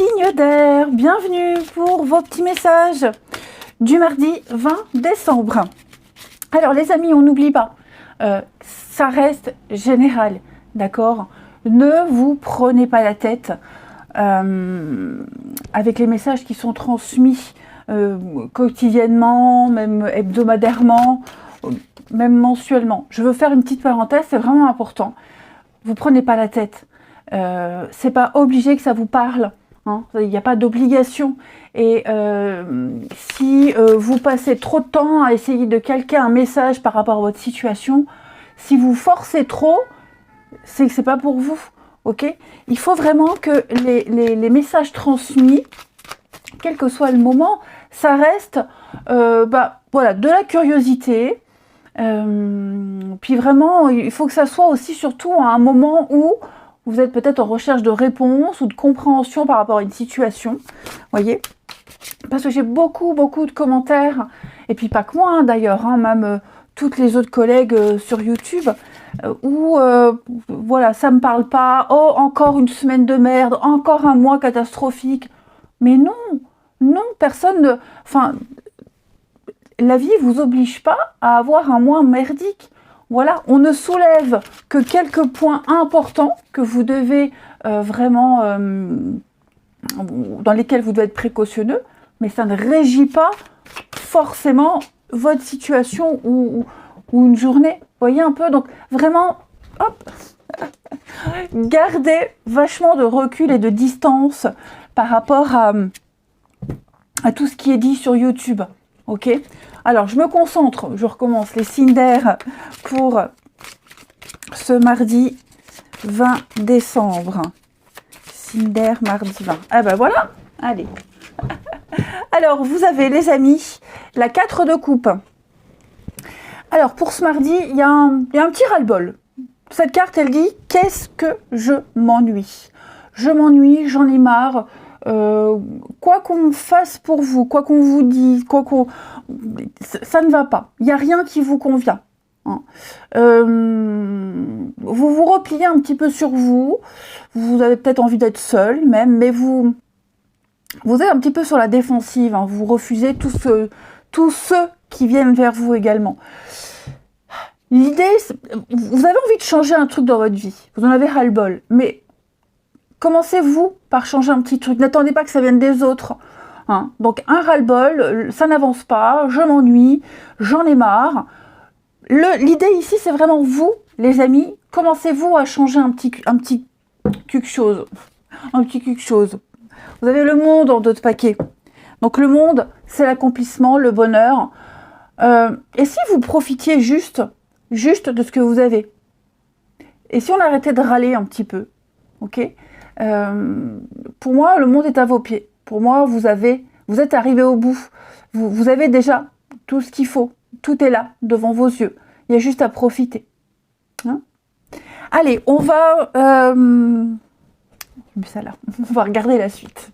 Signe d'air, bienvenue pour vos petits messages du mardi 20 décembre. Alors les amis, on n'oublie pas, ça reste général, d'accord? Ne vous prenez pas la tête avec les messages qui sont transmis quotidiennement, même hebdomadairement, même mensuellement. Je veux faire une petite parenthèse, c'est vraiment important. Vous prenez pas la tête. C'est pas obligé que ça vous parle. Hein, il n'y a pas d'obligation. Et si vous passez trop de temps à essayer de calquer un message par rapport à votre situation, si vous forcez trop, c'est que c'est pas pour vous. Ok? Il faut vraiment que les messages transmis, quel que soit le moment, ça reste voilà, de la curiosité. Puis vraiment, il faut que ça soit aussi surtout à un moment où vous êtes peut-être en recherche de réponse ou de compréhension par rapport à une situation, voyez, parce que j'ai beaucoup de commentaires, et puis pas que moi hein, d'ailleurs, hein, même toutes les autres collègues sur YouTube, où voilà, ça me parle pas, oh encore une semaine de merde, encore un mois catastrophique, mais non, personne ne, enfin, la vie vous oblige pas à avoir un mois merdique. Voilà, on ne soulève que quelques points importants que vous devez vraiment, dans lesquels vous devez être précautionneux, mais ça ne régit pas forcément votre situation ou une journée. Vous voyez un peu, donc vraiment, hop, gardez vachement de recul et de distance par rapport à tout ce qui est dit sur YouTube. Ok? Alors, je me concentre, je recommence les signes d'air pour ce mardi 20 décembre. Signe d'air, mardi 20. Ah ben voilà, allez. Alors, vous avez, les amis, la 4 de coupe. Alors, pour ce mardi, il y a un petit ras-le-bol. Cette carte, elle dit « Qu'est-ce que je m'ennuie ?» Je m'ennuie, j'en ai marre. Quoi qu'on fasse pour vous, quoi qu'on vous dise, ça ne va pas. Il n'y a rien qui vous convient. Hein. Vous vous repliez un petit peu sur vous. Vous avez peut-être envie d'être seul même, mais vous êtes un petit peu sur la défensive. Hein. Vous refusez tous ceux qui viennent vers vous également. L'idée, vous avez envie de changer un truc dans votre vie. Vous en avez ras-le-bol, mais commencez-vous par changer un petit truc. N'attendez pas que ça vienne des autres. Hein. Donc, un ras-le-bol, ça n'avance pas, je m'ennuie, j'en ai marre. L'idée ici, c'est vraiment vous, les amis, commencez-vous à changer un petit quelque chose. Un petit quelque chose. Vous avez le monde en deux de paquets. Donc, le monde, c'est l'accomplissement, le bonheur. Et si vous profitiez juste de ce que vous avez? Et si on arrêtait de râler un petit peu? Ok? Pour moi, le monde est à vos pieds. Pour moi, vous êtes arrivé au bout. Vous avez déjà tout ce qu'il faut. Tout est là, devant vos yeux. Il y a juste à profiter. Hein? Allez, on va... ça là. On va regarder la suite.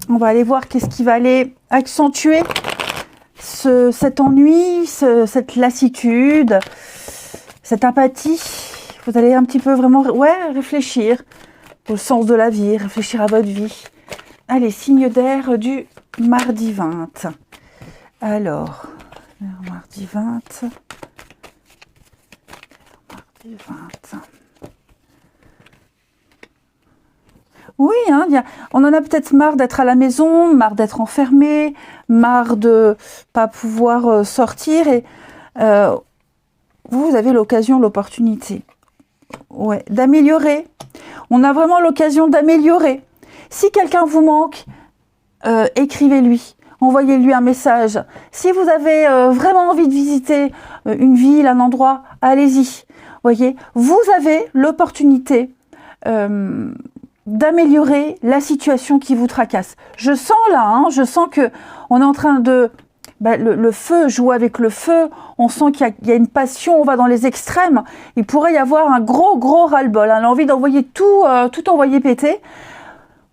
On va aller voir qu'est-ce qui va aller accentuer cet ennui, cette lassitude, cette apathie. Vous allez un petit peu vraiment réfléchir au sens de la vie, réfléchir à votre vie. Allez, signe d'air du mardi 20. Alors, mardi 20. Mardi 20. Oui, hein, on en a peut-être marre d'être à la maison, marre d'être enfermé, marre de pas pouvoir sortir. Et vous avez l'occasion, l'opportunité. Ouais, d'améliorer. On a vraiment l'occasion d'améliorer. Si quelqu'un vous manque, écrivez-lui. Envoyez-lui un message. Si vous avez vraiment envie de visiter une ville, un endroit, allez-y. Voyez, vous avez l'opportunité d'améliorer la situation qui vous tracasse. Je sens là, hein, je sens que on est en train de... le feu, jouer avec le feu, on sent qu'il y a une passion, on va dans les extrêmes. Il pourrait y avoir un gros ras-le-bol, hein, l'envie d'envoyer tout envoyer péter.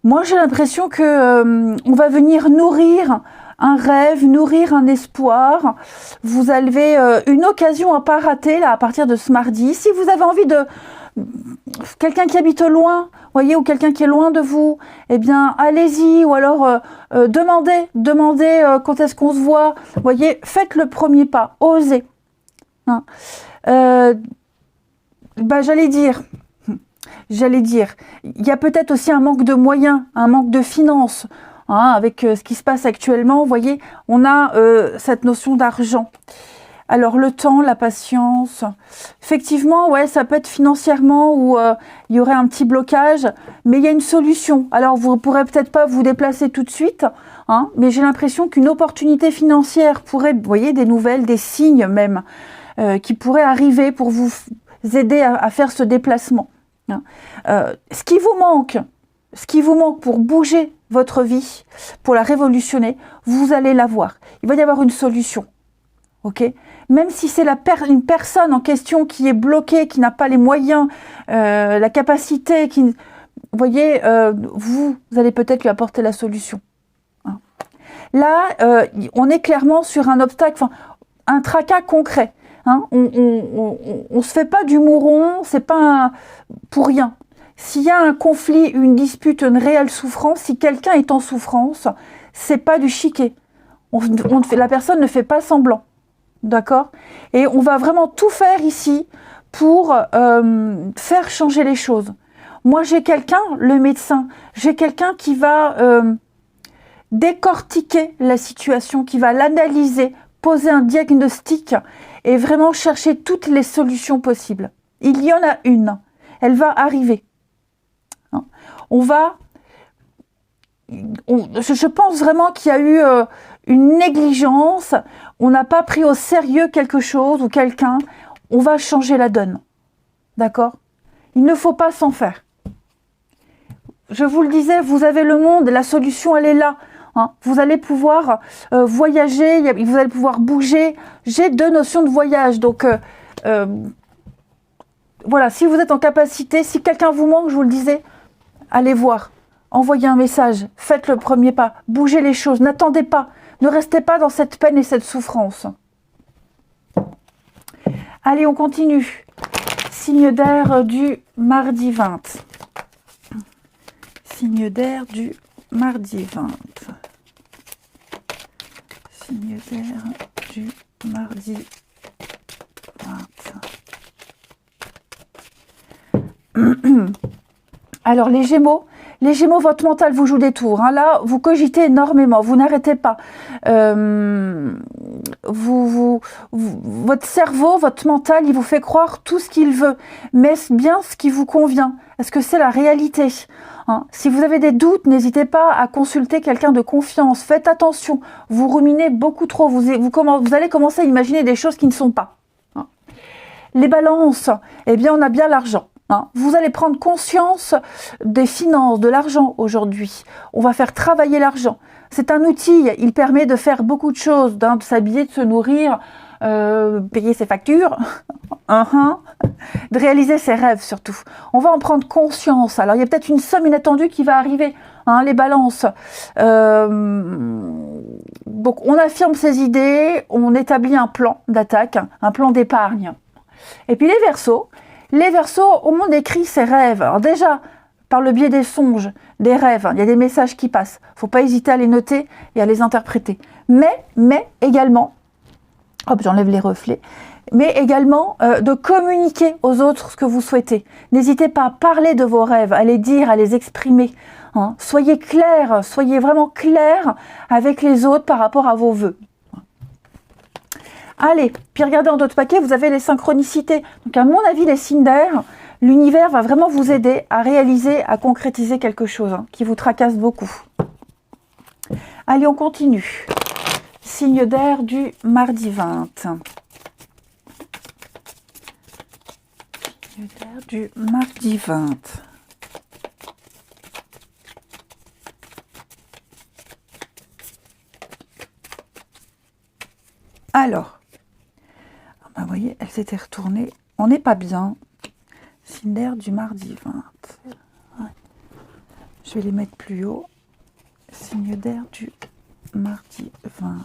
Moi, j'ai l'impression que on va venir nourrir un rêve, nourrir un espoir. Vous avez une occasion à pas rater là à partir de ce mardi. Si vous avez envie quelqu'un qui habite loin, voyez, ou quelqu'un qui est loin de vous, eh bien, allez-y, ou alors demandez quand est-ce qu'on se voit, voyez, faites le premier pas, osez. Hein. J'allais dire, il y a peut-être aussi un manque de moyens, un manque de finances, hein, avec ce qui se passe actuellement, vous voyez, on a cette notion d'argent. Alors le temps, la patience, effectivement, ouais, ça peut être financièrement où il y aurait un petit blocage, mais il y a une solution. Alors vous ne pourrez peut-être pas vous déplacer tout de suite, hein, mais j'ai l'impression qu'une opportunité financière pourrait, vous voyez, des nouvelles, des signes même, qui pourraient arriver pour vous aider à faire ce déplacement. Hein. Ce qui vous manque pour bouger votre vie, pour la révolutionner, vous allez l'avoir. Il va y avoir une solution. Ok, même si c'est une personne en question qui est bloquée, qui n'a pas les moyens, la capacité, vous voyez, vous allez peut-être lui apporter la solution. Hein. Là, on est clairement sur un obstacle, un tracas concret. Hein. On se fait pas du mouron, c'est pas pour rien. S'il y a un conflit, une dispute, une réelle souffrance, si quelqu'un est en souffrance, c'est pas du chiquet. La personne ne fait pas semblant. D'accord? Et on va vraiment tout faire ici pour faire changer les choses. Moi, j'ai quelqu'un, le médecin, j'ai quelqu'un qui va décortiquer la situation, qui va l'analyser, poser un diagnostic et vraiment chercher toutes les solutions possibles. Il y en a une. Elle va arriver. Hein. Je pense vraiment qu'il y a eu une négligence, on n'a pas pris au sérieux quelque chose ou quelqu'un, on va changer la donne. D'accord? Il ne faut pas s'en faire. Je vous le disais, vous avez le monde, la solution elle est là. Hein. Vous allez pouvoir voyager, vous allez pouvoir bouger. J'ai 2 notions de voyage, donc voilà, si vous êtes en capacité, si quelqu'un vous manque, je vous le disais, allez voir. Envoyez un message, faites le premier pas, bougez les choses, n'attendez pas, ne restez pas dans cette peine et cette souffrance. Allez, on continue. Signe d'air du mardi 20. Signe d'air du mardi 20. Signe d'air du mardi 20. Alors, les Gémeaux, votre mental vous joue des tours. Hein. Là, vous cogitez énormément, vous n'arrêtez pas. Votre cerveau, votre mental, il vous fait croire tout ce qu'il veut. Mais c'est bien ce qui vous convient. Est-ce que c'est la réalité? Hein. Si vous avez des doutes, n'hésitez pas à consulter quelqu'un de confiance. Faites attention. Vous ruminez beaucoup trop. Vous allez commencer à imaginer des choses qui ne sont pas. Hein. Les balances, eh bien, on a bien l'argent. Vous allez prendre conscience des finances, de l'argent aujourd'hui. On va faire travailler l'argent. C'est un outil, il permet de faire beaucoup de choses, de s'habiller, de se nourrir, payer ses factures, de réaliser ses rêves surtout. On va en prendre conscience. Alors il y a peut-être une somme inattendue qui va arriver, les balances. Donc on affirme ses idées, on établit un plan d'attaque, un plan d'épargne. Et puis les Verseaux, au monde écrit ses rêves. Alors déjà, par le biais des songes, des rêves, il y a des messages qui passent. Il ne faut pas hésiter à les noter et à les interpréter. Mais également, hop, j'enlève les reflets, mais également de communiquer aux autres ce que vous souhaitez. N'hésitez pas à parler de vos rêves, à les dire, à les exprimer. Hein. Soyez clair, soyez vraiment clair avec les autres par rapport à vos vœux. Allez, puis regardez dans d'autres paquets, vous avez les synchronicités. Donc à mon avis, les signes d'air, l'univers va vraiment vous aider à réaliser, à concrétiser quelque chose qui vous tracasse beaucoup. Allez, on continue. Signe d'air du mardi 20. Signe d'air du mardi 20. Alors, vous voyez, elle s'était retournée. On n'est pas bien. Signe d'air du mardi 20. Ouais. Je vais les mettre plus haut. Signe d'air du mardi 20.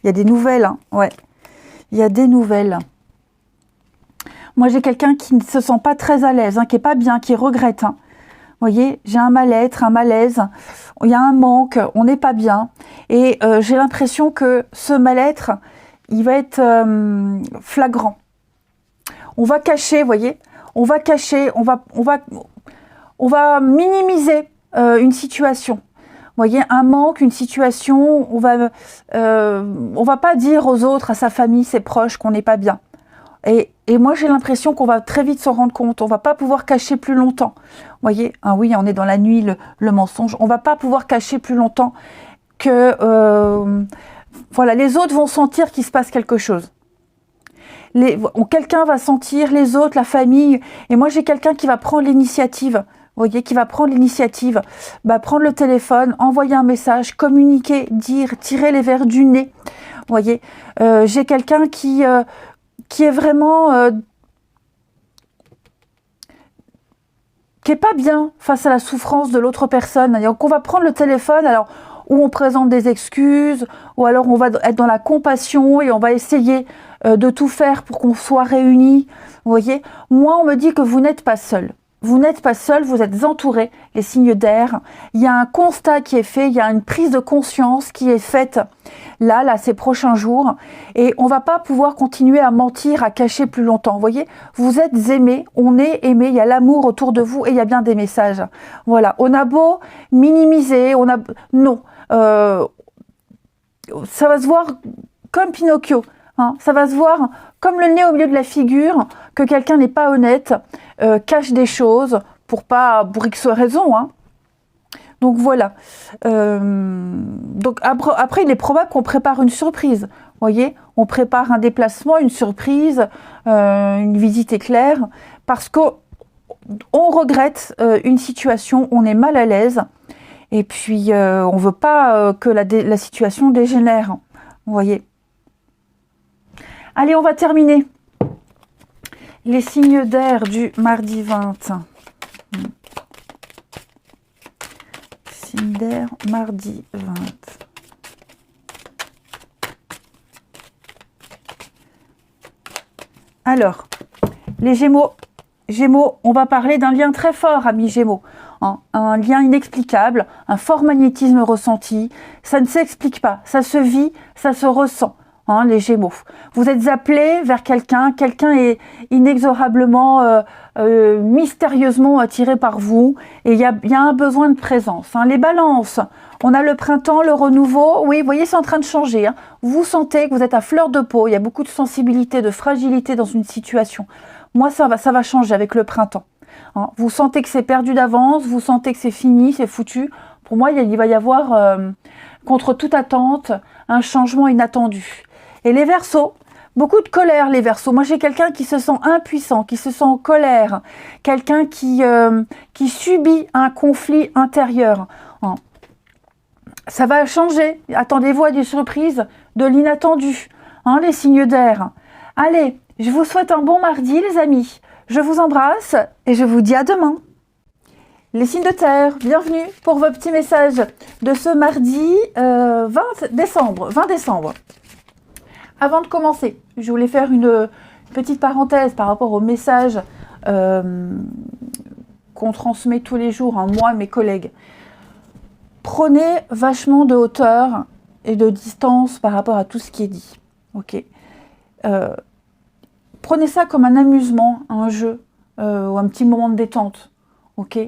Il y a des nouvelles, hein. Ouais. Il y a des nouvelles. Moi, j'ai quelqu'un qui ne se sent pas très à l'aise, hein, qui n'est pas bien, qui regrette. Hein. Vous voyez, j'ai un mal-être, un malaise, il y a un manque, on n'est pas bien. Et j'ai l'impression que ce mal-être, il va être flagrant. On va cacher, vous voyez, on va cacher, on va minimiser une situation. Vous voyez, un manque, une situation, on va pas dire aux autres, à sa famille, ses proches, qu'on n'est pas bien. Et moi, j'ai l'impression qu'on va très vite s'en rendre compte. On va pas pouvoir cacher plus longtemps. Vous voyez, ah oui, on est dans la nuit, le mensonge. On va pas pouvoir cacher plus longtemps que... voilà, les autres vont sentir qu'il se passe quelque chose. Quelqu'un va sentir, les autres, la famille. Et moi, j'ai quelqu'un qui va prendre l'initiative. Vous voyez, qui va prendre l'initiative. Prendre le téléphone, envoyer un message, communiquer, dire, tirer les verres du nez. Vous voyez, j'ai quelqu'un qui est vraiment... qui est pas bien face à la souffrance de l'autre personne. Donc on va prendre le téléphone, alors où on présente des excuses, ou alors on va être dans la compassion et on va essayer de tout faire pour qu'on soit réunis. Vous voyez, moi on me dit que vous n'êtes pas seul. Vous n'êtes pas seul, vous êtes entouré, les signes d'air. Il y a un constat qui est fait, il y a une prise de conscience qui est faite là, ces prochains jours. Et on ne va pas pouvoir continuer à mentir, à cacher plus longtemps. Vous voyez, vous êtes aimés, on est aimés, il y a l'amour autour de vous et il y a bien des messages. Voilà, on a beau minimiser, non. Ça va se voir comme Pinocchio. Hein, ça va se voir comme le nez au milieu de la figure, que quelqu'un n'est pas honnête, cache des choses pour X raison. Hein. Donc voilà. Donc après, il est probable qu'on prépare une surprise. Vous voyez, on prépare un déplacement, une surprise, une visite éclair, parce qu'on regrette une situation, on est mal à l'aise, et puis on ne veut pas que la situation dégénère. Vous voyez. Allez, on va terminer. Les signes d'air du mardi 20. Signes d'air, mardi 20. Alors, les Gémeaux. Gémeaux, on va parler d'un lien très fort, amis Gémeaux. Hein, un lien inexplicable, un fort magnétisme ressenti. Ça ne s'explique pas, ça se vit, ça se ressent. Hein, les Gémeaux. Vous êtes appelés vers quelqu'un est inexorablement, mystérieusement attiré par vous, et il y a un besoin de présence. Hein. Les Balances, on a le printemps, le renouveau, oui, vous voyez, c'est en train de changer. Hein. Vous sentez que vous êtes à fleur de peau, il y a beaucoup de sensibilité, de fragilité dans une situation. Moi, ça va changer avec le printemps. Hein. Vous sentez que c'est perdu d'avance, vous sentez que c'est fini, c'est foutu. Pour moi, il va y avoir, contre toute attente, un changement inattendu. Et les Verseaux, beaucoup de colère, les Verseaux. Moi, j'ai quelqu'un qui se sent impuissant, qui se sent en colère, quelqu'un qui subit un conflit intérieur. Ça va changer. Attendez-vous à des surprises, de l'inattendu. Hein, les signes d'air. Allez, je vous souhaite un bon mardi, les amis. Je vous embrasse et je vous dis à demain. Les signes de terre, bienvenue pour vos petits messages de ce mardi 20 décembre. Avant de commencer, je voulais faire une petite parenthèse par rapport aux messages qu'on transmet tous les jours, hein, moi et mes collègues. Prenez vachement de hauteur et de distance par rapport à tout ce qui est dit. Ok. Prenez ça comme un amusement, un jeu, ou un petit moment de détente. Ok.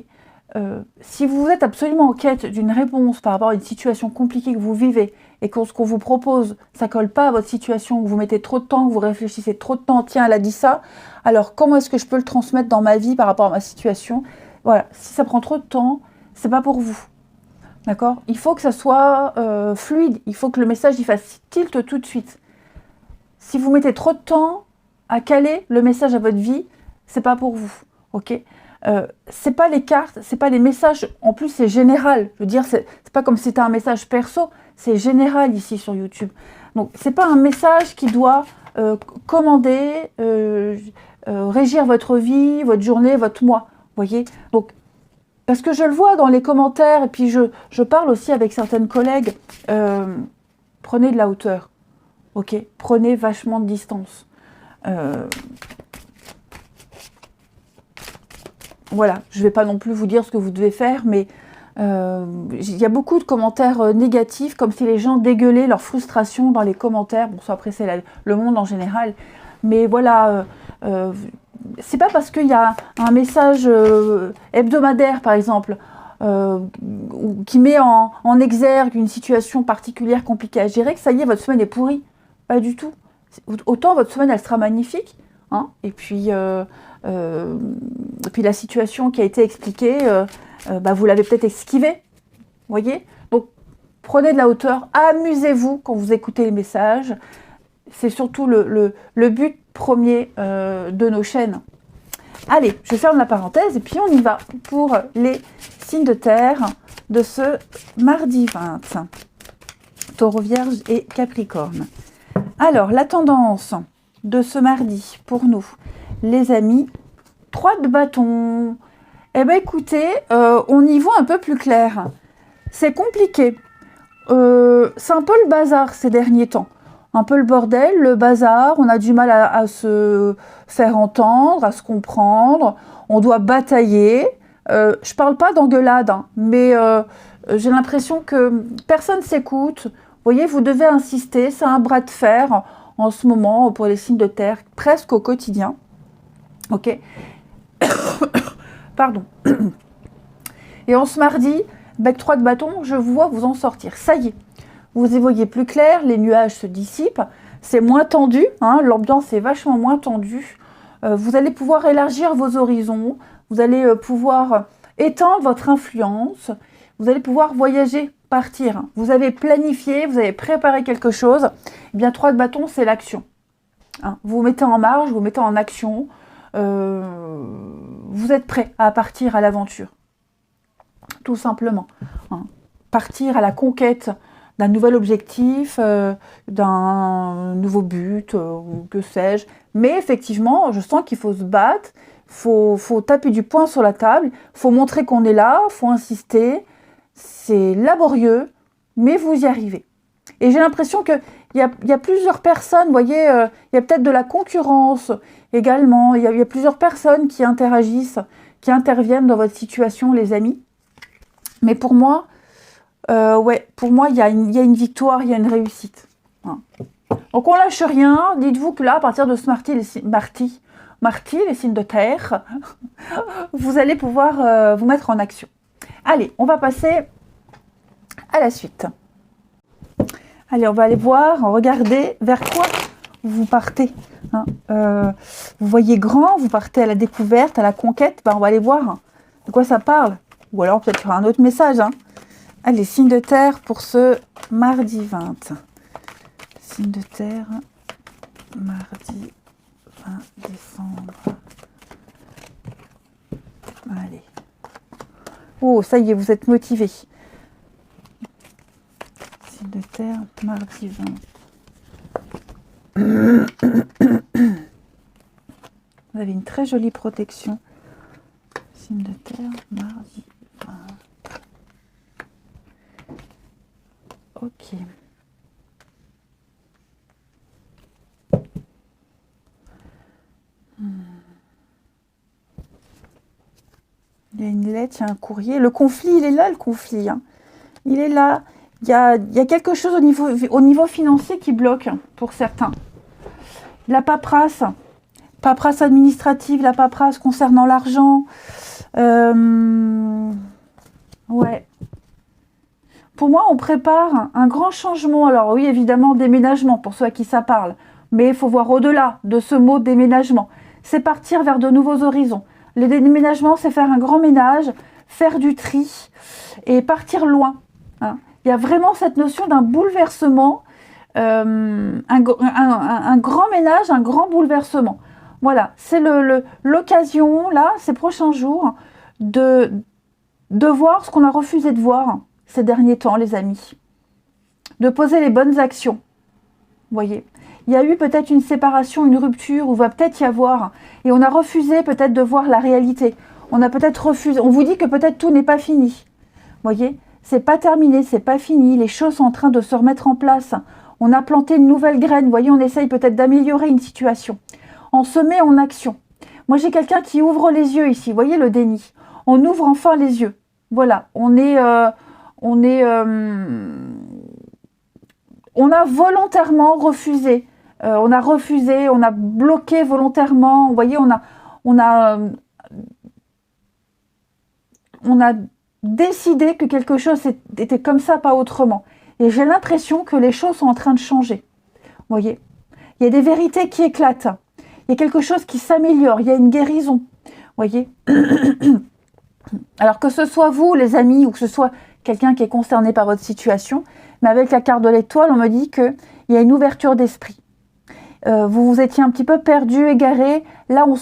Si vous êtes absolument en quête d'une réponse par rapport à une situation compliquée que vous vivez, et que ce qu'on vous propose, ça colle pas à votre situation, que vous mettez trop de temps, que vous réfléchissez trop de temps, tiens, elle a dit ça, alors comment est-ce que je peux le transmettre dans ma vie par rapport à ma situation? Voilà, si ça prend trop de temps, c'est pas pour vous. D'accord? Il faut que ça soit fluide, il faut que le message il fasse tilt tout de suite. Si vous mettez trop de temps à caler le message à votre vie, c'est pas pour vous. Ok? C'est pas les cartes, c'est pas les messages, en plus c'est général, je veux dire, c'est pas comme si c'était un message perso, c'est général ici sur YouTube. Donc c'est pas un message qui doit commander, régir votre vie, votre journée, votre mois, voyez. Donc parce que je le vois dans les commentaires, et puis je parle aussi avec certaines collègues, prenez de la hauteur, ok? Prenez vachement de distance. Voilà, je ne vais pas non plus vous dire ce que vous devez faire, mais il y a beaucoup de commentaires négatifs, comme si les gens dégueulaient leur frustration dans les commentaires. Bon, ça après c'est le monde en général, mais voilà, c'est pas parce qu'il y a un message hebdomadaire, par exemple, qui met en exergue une situation particulière compliquée à gérer, que ça y est, votre semaine est pourrie. Pas du tout. Autant votre semaine, elle sera magnifique, hein, et puis la situation qui a été expliquée, vous l'avez peut-être esquivée, voyez. Donc, prenez de la hauteur, amusez-vous quand vous écoutez les messages. C'est surtout le but premier de nos chaînes. Allez, je ferme la parenthèse et puis on y va pour les signes de terre de ce mardi 20. Taureau, Vierge et Capricorne. Alors, la tendance de ce mardi pour nous, les amis, 3 de bâton. Eh bien, écoutez, on y voit un peu plus clair. C'est compliqué. C'est un peu le bazar ces derniers temps. Un peu le bordel, le bazar. On a du mal à se faire entendre, à se comprendre. On doit batailler. Je parle pas d'engueulade, hein, mais j'ai l'impression que personne s'écoute. Vous voyez, vous devez insister. C'est un bras de fer en ce moment pour les signes de terre, presque au quotidien. Ok. Pardon. Et en ce mardi, bec 3 de bâton, je vous vois vous en sortir. Ça y est, vous y voyez plus clair, les nuages se dissipent, c'est moins tendu, hein, l'ambiance est vachement moins tendue. Vous allez pouvoir élargir vos horizons, vous allez pouvoir étendre votre influence, vous allez pouvoir voyager, partir. Vous avez planifié, vous avez préparé quelque chose. Eh bien, 3 de bâton, c'est l'action. Hein, vous vous mettez en marche, vous vous mettez en action. Vous êtes prêt à partir à l'aventure, tout simplement, hein. Partir à la conquête d'un nouvel objectif, d'un nouveau but, que sais-je. Mais effectivement, je sens qu'il faut se battre, faut taper du poing sur la table, faut montrer qu'on est là, faut insister. C'est laborieux, mais vous y arrivez. Et j'ai l'impression qu'il y a plusieurs personnes, vous voyez, il y a peut-être de la concurrence également, il y a plusieurs personnes qui interagissent, qui interviennent dans votre situation, les amis. Mais pour moi, il y a une victoire, il y a une réussite. Hein. Donc on lâche rien, dites-vous que là, à partir de ce mardi, les signes de terre, vous allez pouvoir vous mettre en action. Allez, on va passer à la suite. Allez, on va aller voir, regarder vers quoi vous partez. Hein. Vous voyez grand, vous partez à la découverte, à la conquête. On va aller voir de quoi ça parle. Ou alors peut-être qu'il y aura un autre message. Hein. Allez, signe de terre pour ce mardi 20. Signe de terre, mardi 20 décembre. Allez. Oh, ça y est, vous êtes motivés. Signe de terre, mardi 20. Vous avez une très jolie protection. Signe de terre, mardi 20. Ok. Il y a une lettre, il y a un courrier. Le conflit, il est là, le conflit. Hein. Il est là. Il y a quelque chose au niveau financier qui bloque pour certains. La paperasse administrative, la paperasse concernant l'argent. Ouais. Pour moi, on prépare un grand changement. Alors oui, évidemment, déménagement, pour ceux à qui ça parle. Mais il faut voir au-delà de ce mot déménagement. C'est partir vers de nouveaux horizons. Les déménagements, c'est faire un grand ménage, faire du tri et partir loin. Hein. Il y a vraiment cette notion d'un bouleversement, un grand ménage, un grand bouleversement. Voilà, c'est l'occasion, là, ces prochains jours, de voir ce qu'on a refusé de voir ces derniers temps, les amis. De poser les bonnes actions. Vous voyez, il y a eu peut-être une séparation, une rupture, ou va peut-être y avoir, et on a refusé peut-être de voir la réalité. On a peut-être refusé, on vous dit que peut-être tout n'est pas fini. Vous voyez, c'est pas terminé, c'est pas fini, les choses sont en train de se remettre en place. On a planté une nouvelle graine. Vous voyez, on essaye peut-être d'améliorer une situation. On se met en action. Moi, j'ai quelqu'un qui ouvre les yeux ici. Vous voyez le déni. On ouvre enfin les yeux. Voilà, on a volontairement refusé. On a bloqué volontairement. Vous voyez, on a décidé que quelque chose était comme ça, pas autrement. Et j'ai l'impression que les choses sont en train de changer. Vous voyez, il y a des vérités qui éclatent. Il y a quelque chose qui s'améliore. Il y a une guérison. Vous voyez. Alors que ce soit vous, les amis, ou que ce soit quelqu'un qui est concerné par votre situation, mais avec la carte de l'étoile, on me dit qu'il y a une ouverture d'esprit. Vous vous étiez un petit peu perdu, égaré. Là, on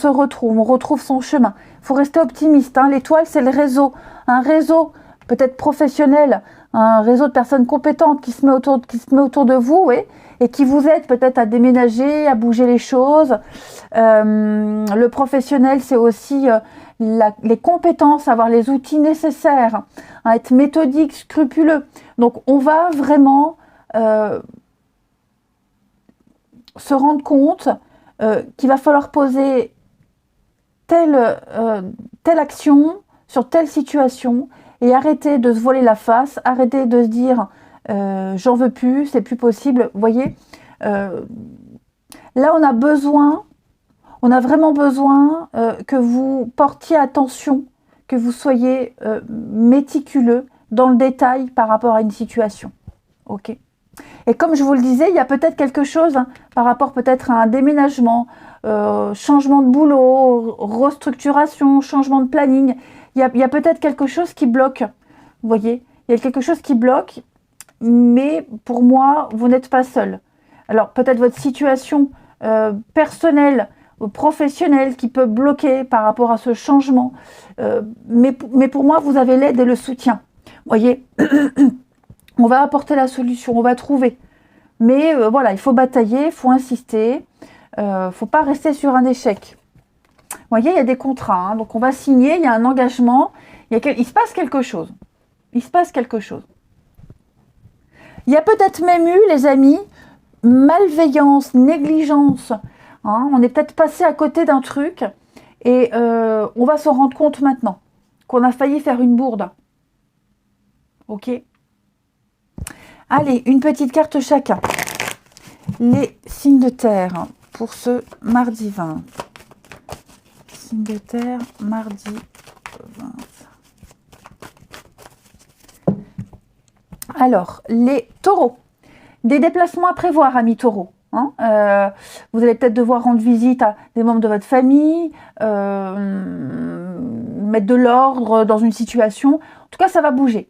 retrouve son chemin. Il faut rester optimiste. Hein. L'étoile, c'est le réseau. Un réseau peut-être professionnel, un réseau de personnes compétentes qui se met autour de vous, oui, et qui vous aide peut-être à déménager, à bouger les choses. Le professionnel, c'est aussi les compétences, avoir les outils nécessaires, hein, être méthodique, scrupuleux. Donc, on va vraiment se rendre compte qu'il va falloir poser telle action sur telle situation et arrêter de se voiler la face, arrêter de se dire j'en veux plus, c'est plus possible. Vous voyez, là on a vraiment besoin que vous portiez attention, que vous soyez méticuleux dans le détail par rapport à une situation. Ok. Et comme je vous le disais, il y a peut-être quelque chose par rapport peut-être à un déménagement, changement de boulot, restructuration, changement de planning. Il y a peut-être quelque chose qui bloque. Vous voyez, il y a quelque chose qui bloque, mais pour moi, vous n'êtes pas seul. Alors peut-être votre situation personnelle, professionnelle qui peut bloquer par rapport à ce changement. Mais pour moi, vous avez l'aide et le soutien. Vous voyez. On va apporter la solution, on va trouver. Mais voilà, il faut batailler, il faut insister. Il ne faut pas rester sur un échec. Vous voyez, il y a des contrats. Hein, donc, on va signer, il y a un engagement. Il se passe quelque chose. Il se passe quelque chose. Il y a peut-être même eu, les amis, malveillance, négligence. Hein, on est peut-être passé à côté d'un truc. Et on va se rendre compte maintenant qu'on a failli faire une bourde. Ok ? Allez, une petite carte chacun. Les signes de terre pour ce mardi 20. Signes de terre, mardi 20. Alors, les taureaux. Des déplacements à prévoir, amis taureaux. Hein, vous allez peut-être devoir rendre visite à des membres de votre famille, mettre de l'ordre dans une situation. En tout cas, ça va bouger.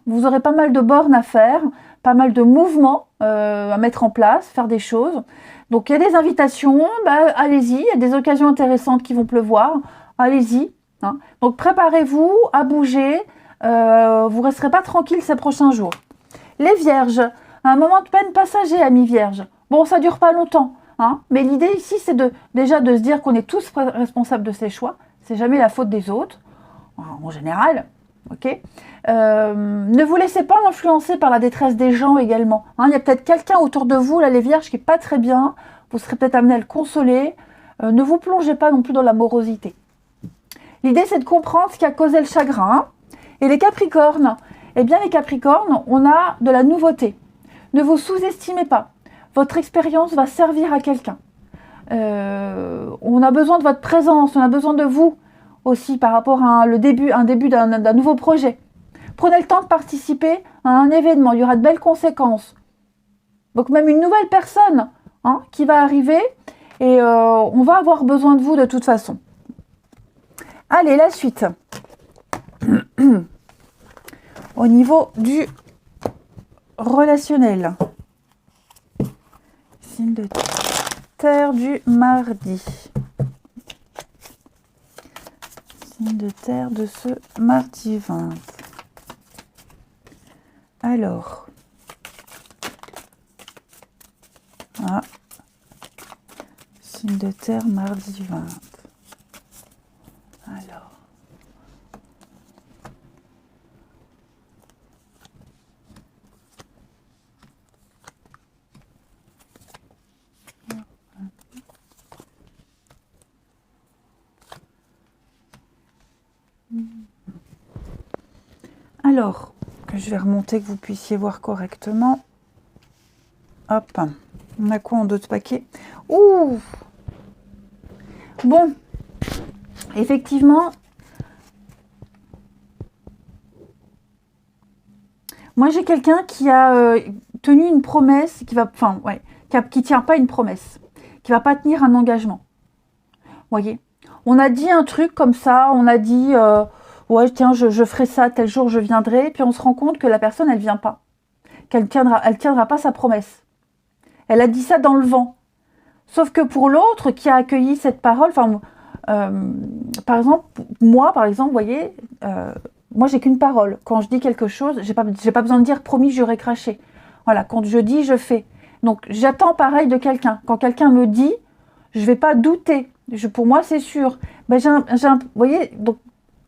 Vous aurez pas mal de bornes à faire, pas mal de mouvements à mettre en place, faire des choses. Donc il y a des invitations, allez-y, il y a des occasions intéressantes qui vont pleuvoir, allez-y. Hein. Donc préparez-vous à bouger, vous ne resterez pas tranquille ces prochains jours. Les vierges, un moment de peine passager, amis vierges. Bon, ça dure pas longtemps, hein, mais l'idée ici c'est déjà de se dire qu'on est tous responsables de ses choix, c'est jamais la faute des autres, en général. Ok. Ne vous laissez pas influencer par la détresse des gens également. Hein, il y a peut-être quelqu'un autour de vous, là, les vierges, qui n'est pas très bien. Vous serez peut-être amené à le consoler. Ne vous plongez pas non plus dans la morosité. L'idée, c'est de comprendre ce qui a causé le chagrin. Et les capricornes, eh bien, les capricornes, on a de la nouveauté. Ne vous sous-estimez pas. Votre expérience va servir à quelqu'un. On a besoin de votre présence, on a besoin de vous aussi par rapport à un début d'un nouveau projet. Prenez le temps de participer à un événement, il y aura de belles conséquences. Donc même une nouvelle personne qui va arriver et on va avoir besoin de vous de toute façon. Allez, la suite. Au niveau du relationnel. Signe de terre du mardi. Signe de terre de ce mardi 20. Alors, signe de terre mardi 20. Alors, Alors, je vais remonter que vous puissiez voir correctement. Hop, on a quoi en d'autres paquets? Ouh! Bon, effectivement, moi j'ai quelqu'un qui a tenu une promesse, qui tient pas une promesse, qui va pas tenir un engagement. Voyez, on a dit un truc comme ça, on a dit ouais tiens je ferai ça tel jour je viendrai, puis on se rend compte que la personne elle vient pas, qu'elle tiendra pas sa promesse. Elle a dit ça dans le vent. Sauf que pour l'autre qui a accueilli cette parole, par exemple, moi, vous voyez, moi, j'ai qu'une parole. Quand je dis quelque chose, j'ai pas besoin de dire promis, j'aurai craché. Voilà, quand je dis, je fais. Donc, j'attends pareil de quelqu'un. Quand quelqu'un me dit, je vais pas douter. Pour moi, c'est sûr. Ben, vous voyez, donc,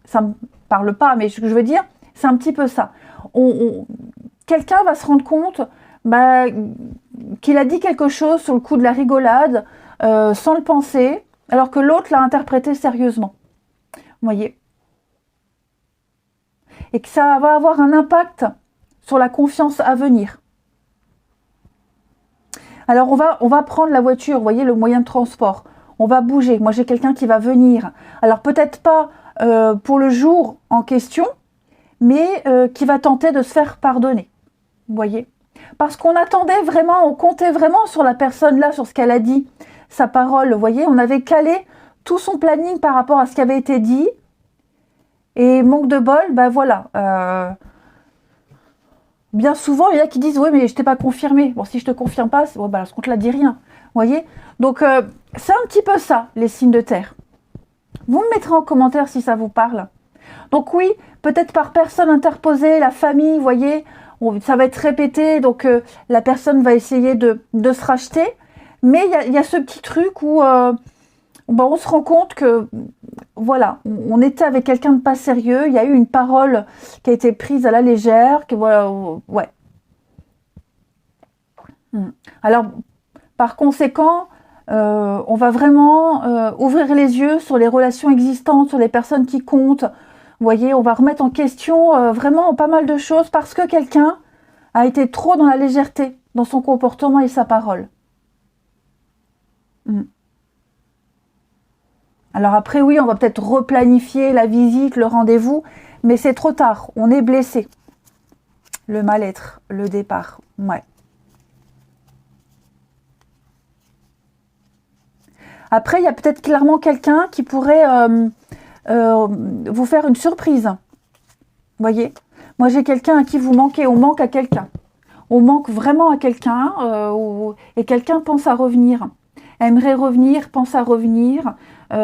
ça me parle pas, mais ce que je veux dire, c'est un petit peu ça. Quelqu'un va se rendre compte qu'il a dit quelque chose sur le coup de la rigolade, sans le penser, alors que l'autre l'a interprété sérieusement. Vous voyez? Et que ça va avoir un impact sur la confiance à venir. Alors on va prendre la voiture, vous voyez, le moyen de transport. On va bouger. Moi j'ai quelqu'un qui va venir. Alors peut-être pas pour le jour en question, mais qui va tenter de se faire pardonner. Vous voyez? Parce qu'on attendait vraiment, on comptait vraiment sur la personne là, sur ce qu'elle a dit, sa parole. Vous voyez, on avait calé tout son planning par rapport à ce qui avait été dit. Et manque de bol, ben voilà. Bien souvent, il y en a qui disent « Oui, mais je t'ai pas confirmé. » Bon, si je te confirme pas, à ce compte-là, dis rien. Vous voyez? Donc, c'est un petit peu ça, les signes de terre. Vous me mettrez en commentaire si ça vous parle. Donc oui, peut-être par personne interposée, la famille, vous voyez, ça va être répété, donc la personne va essayer de se racheter. Mais il y a ce petit truc où on se rend compte que, voilà, on était avec quelqu'un de pas sérieux, il y a eu une parole qui a été prise à la légère, que voilà, ouais. Alors, par conséquent, on va vraiment ouvrir les yeux sur les relations existantes, sur les personnes qui comptent. Vous voyez, on va remettre en question vraiment pas mal de choses parce que quelqu'un a été trop dans la légèreté, dans son comportement et sa parole. Alors après, oui, on va peut-être replanifier la visite, le rendez-vous, mais c'est trop tard, on est blessé. Le mal-être, le départ, ouais. Après, il y a peut-être clairement quelqu'un qui pourrait vous faire une surprise. Vous voyez? Moi, j'ai quelqu'un à qui vous manquez, on manque à quelqu'un. On manque vraiment à quelqu'un et quelqu'un pense à revenir. Aimerait revenir, pense à revenir,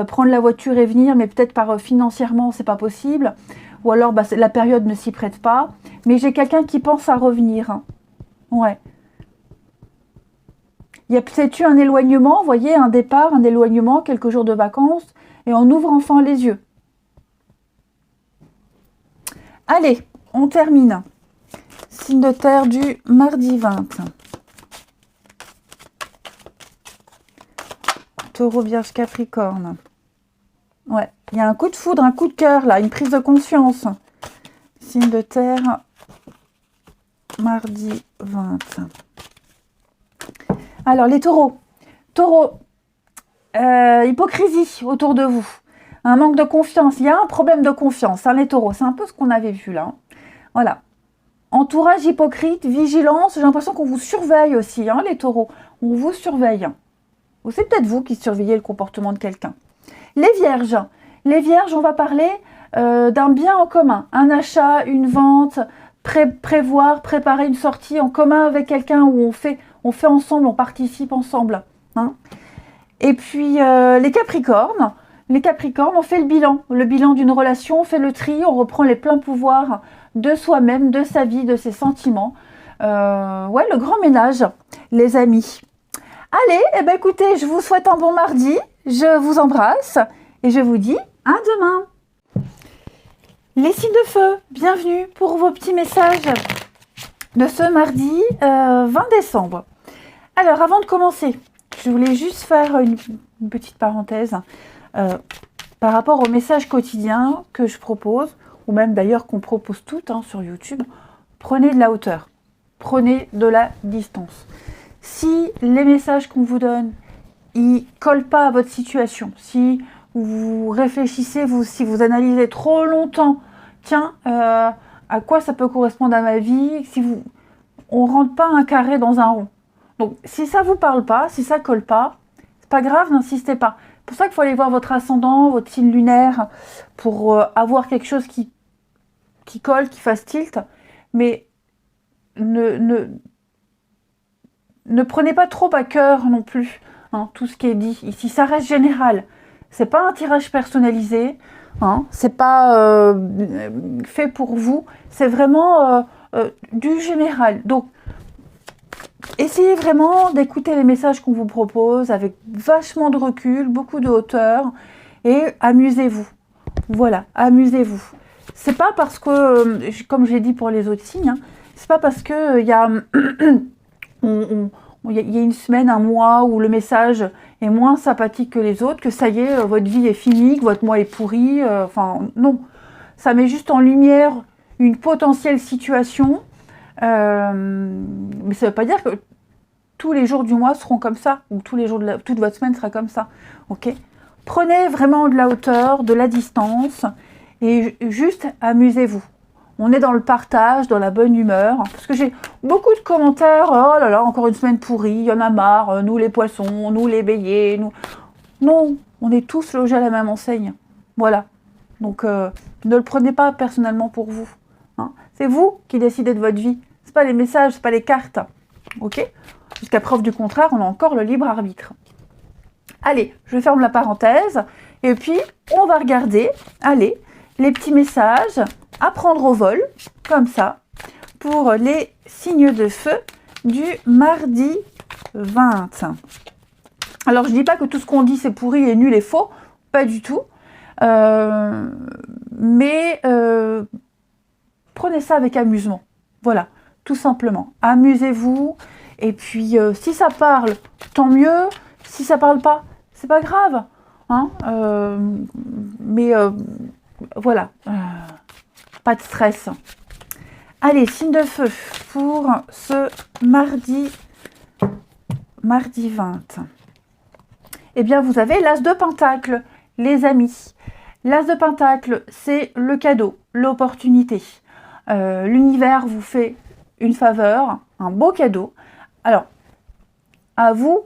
prendre la voiture et venir, mais peut-être financièrement, c'est pas possible. Ou alors, la période ne s'y prête pas. Mais j'ai quelqu'un qui pense à revenir. Ouais. Il y a peut-être eu un éloignement, vous voyez, un départ, un éloignement, quelques jours de vacances, et on ouvre enfin les yeux. Allez, on termine. Signe de terre du mardi 20. Taureau, Vierge, Capricorne. Ouais, il y a un coup de foudre, un coup de cœur, là, une prise de conscience. Signe de terre, mardi 20. Alors, les taureaux. Taureaux, hypocrisie autour de vous. Un manque de confiance. Il y a un problème de confiance, hein, les taureaux. C'est un peu ce qu'on avait vu, là. Voilà. Entourage hypocrite, vigilance. J'ai l'impression qu'on vous surveille aussi, hein, les taureaux. On vous surveille. Ou c'est peut-être vous qui surveillez le comportement de quelqu'un. Les vierges. Les vierges, on va parler d'un bien en commun. Un achat, une vente, prévoir, préparer une sortie en commun avec quelqu'un où on fait ensemble, on participe ensemble. Hein. Et puis les capricornes. Les capricornes, on fait le bilan d'une relation, on fait le tri, on reprend les pleins pouvoirs de soi-même, de sa vie, de ses sentiments. Ouais, le grand ménage, les amis. Allez, eh ben écoutez, je vous souhaite un bon mardi, je vous embrasse et je vous dis à demain. Les signes de feu, bienvenue pour vos petits messages de ce mardi 20 décembre. Alors, avant de commencer, je voulais juste faire une petite parenthèse par rapport au message quotidien que je propose. ou même d'ailleurs qu'on propose toutes hein, sur YouTube, prenez de la hauteur, prenez de la distance. Si les messages qu'on vous donne, ils collent pas à votre situation, si vous réfléchissez, si vous analysez trop longtemps, tiens, à quoi ça peut correspondre à ma vie, si on rentre pas un carré dans un rond. Donc, si ça vous parle pas, si ça colle pas, c'est pas grave, n'insistez pas. C'est pour ça qu'il faut aller voir votre ascendant, votre signe lunaire, pour avoir quelque chose qui colle, qui fasse tilt. Mais ne prenez pas trop à cœur non plus hein, tout ce qui est dit. Ici, ça reste général. C'est pas un tirage personnalisé. Hein, c'est pas fait pour vous. C'est vraiment du général. Donc, essayez vraiment d'écouter les messages qu'on vous propose avec vachement de recul, beaucoup de hauteur et amusez-vous. Voilà, amusez-vous. C'est pas parce que, comme j'ai dit pour les autres signes, hein, c'est pas parce que il y a une semaine, un mois où le message est moins sympathique que les autres, que ça y est, votre vie est finie, que votre mois est pourri. Enfin, non. Ça met juste en lumière une potentielle situation. Mais ça ne veut pas dire que tous les jours du mois seront comme ça, ou tous les jours toute votre semaine sera comme ça. Ok ? Prenez vraiment de la hauteur, de la distance, et juste amusez-vous. On est dans le partage, dans la bonne humeur, parce que j'ai beaucoup de commentaires, oh là là, encore une semaine pourrie, il y en a marre, nous les poissons, nous les béliers, nous... Non, on est tous logés à la même enseigne. Voilà. Donc, ne le prenez pas personnellement pour vous. Hein. C'est vous qui décidez de votre vie. C'est pas les messages, c'est pas les cartes. Ok ? Jusqu'à preuve du contraire, on a encore le libre arbitre. Allez, je ferme la parenthèse, et puis on va regarder, allez, les petits messages à prendre au vol, comme ça, pour les signes de feu du mardi 20. Alors, je ne dis pas que tout ce qu'on dit c'est pourri et nul et faux, pas du tout, mais prenez ça avec amusement. Voilà, tout simplement. Amusez-vous, et puis si ça parle, tant mieux, si ça parle pas, c'est pas grave. Hein, mais voilà, pas de stress. Allez, signe de feu pour ce mardi 20. Eh bien, vous avez l'as de pentacle, les amis. L'as de pentacle, c'est le cadeau, l'opportunité. L'univers vous fait une faveur, un beau cadeau. Alors, à vous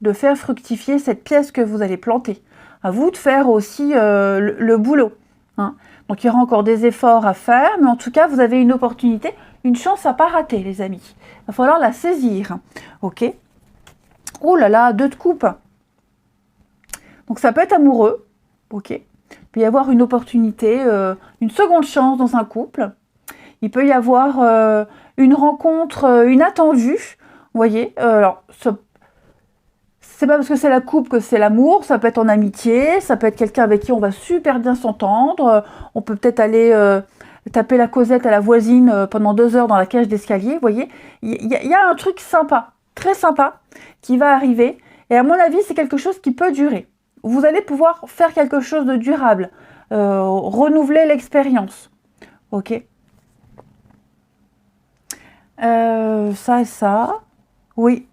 de faire fructifier cette pièce que vous allez planter. À vous de faire aussi le boulot. Hein. Donc, il y aura encore des efforts à faire, mais en tout cas, vous avez une opportunité, une chance à pas rater, les amis. Il va falloir la saisir. Ok ? Oh là là, 2 de coupe. Donc, ça peut être amoureux. Ok ? Il peut y avoir une opportunité, une seconde chance dans un couple. Il peut y avoir une rencontre inattendue. Vous voyez, alors, c'est pas parce que c'est la coupe que c'est l'amour, ça peut être en amitié, ça peut être quelqu'un avec qui on va super bien s'entendre, on peut peut-être aller taper la causette à la voisine pendant 2 heures dans la cage d'escalier, vous voyez, il y a un truc sympa, très sympa, qui va arriver, et à mon avis, c'est quelque chose qui peut durer. Vous allez pouvoir faire quelque chose de durable, renouveler l'expérience, ok. Ça et ça, oui,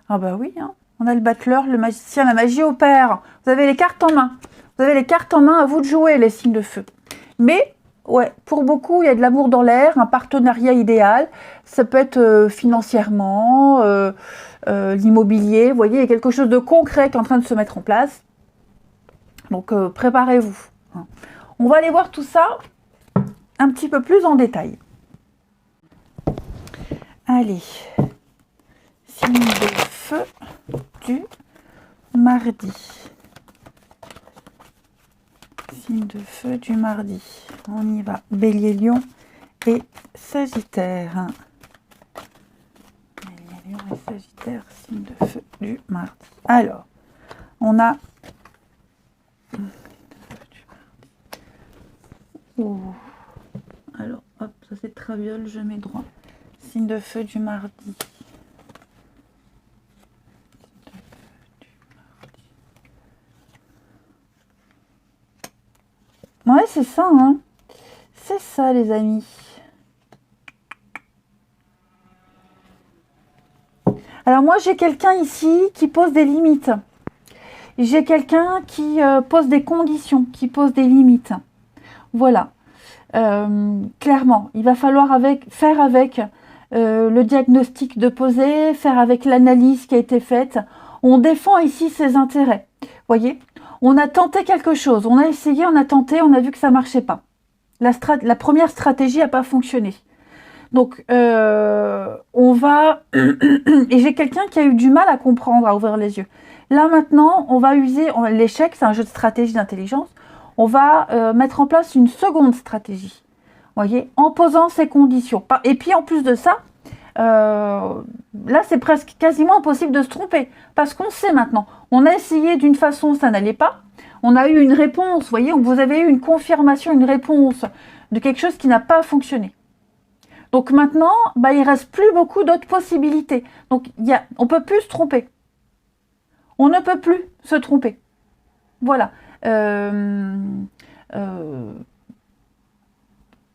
ah bah oui, hein. On a le battleur, le magicien, la magie opère. Vous avez les cartes en main. Vous avez les cartes en main, à vous de jouer, les signes de feu. Mais, ouais, pour beaucoup, il y a de l'amour dans l'air, un partenariat idéal. Ça peut être financièrement, l'immobilier. Vous voyez, il y a quelque chose de concret qui est en train de se mettre en place. Donc, préparez-vous. On va aller voir tout ça un petit peu plus en détail. Allez. Signe de feu du mardi. Signe de feu du mardi. On y va. Bélier, Lion et Sagittaire. Bélier, Lion et Sagittaire. Signe de feu du mardi. Alors, on a... Oh. Alors, hop, ça c'est traviole, je mets droit. Signe de feu du mardi. Ouais, c'est ça, hein. C'est ça, les amis. Alors moi, j'ai quelqu'un ici qui pose des limites. J'ai quelqu'un qui pose des conditions, qui pose des limites. Voilà. Clairement, il va falloir faire avec le diagnostic de poser, faire avec l'analyse qui a été faite. On défend ici ses intérêts. Voyez, on a tenté quelque chose, on a essayé, on a tenté, on a vu que ça ne marchait pas. La première stratégie n'a pas fonctionné. Donc, on va... Et j'ai quelqu'un qui a eu du mal à comprendre, à ouvrir les yeux. Là, maintenant, on va user... L'échec, c'est un jeu de stratégie d'intelligence. On va mettre en place une seconde stratégie. Voyez, en posant ces conditions. Et puis, en plus de ça, là, c'est presque quasiment impossible de se tromper. Parce qu'on sait maintenant. On a essayé d'une façon, ça n'allait pas. On a eu une réponse, vous voyez, vous avez eu une confirmation, une réponse de quelque chose qui n'a pas fonctionné. Donc maintenant, bah, il ne reste plus beaucoup d'autres possibilités. Donc on ne peut plus se tromper. On ne peut plus se tromper. Voilà.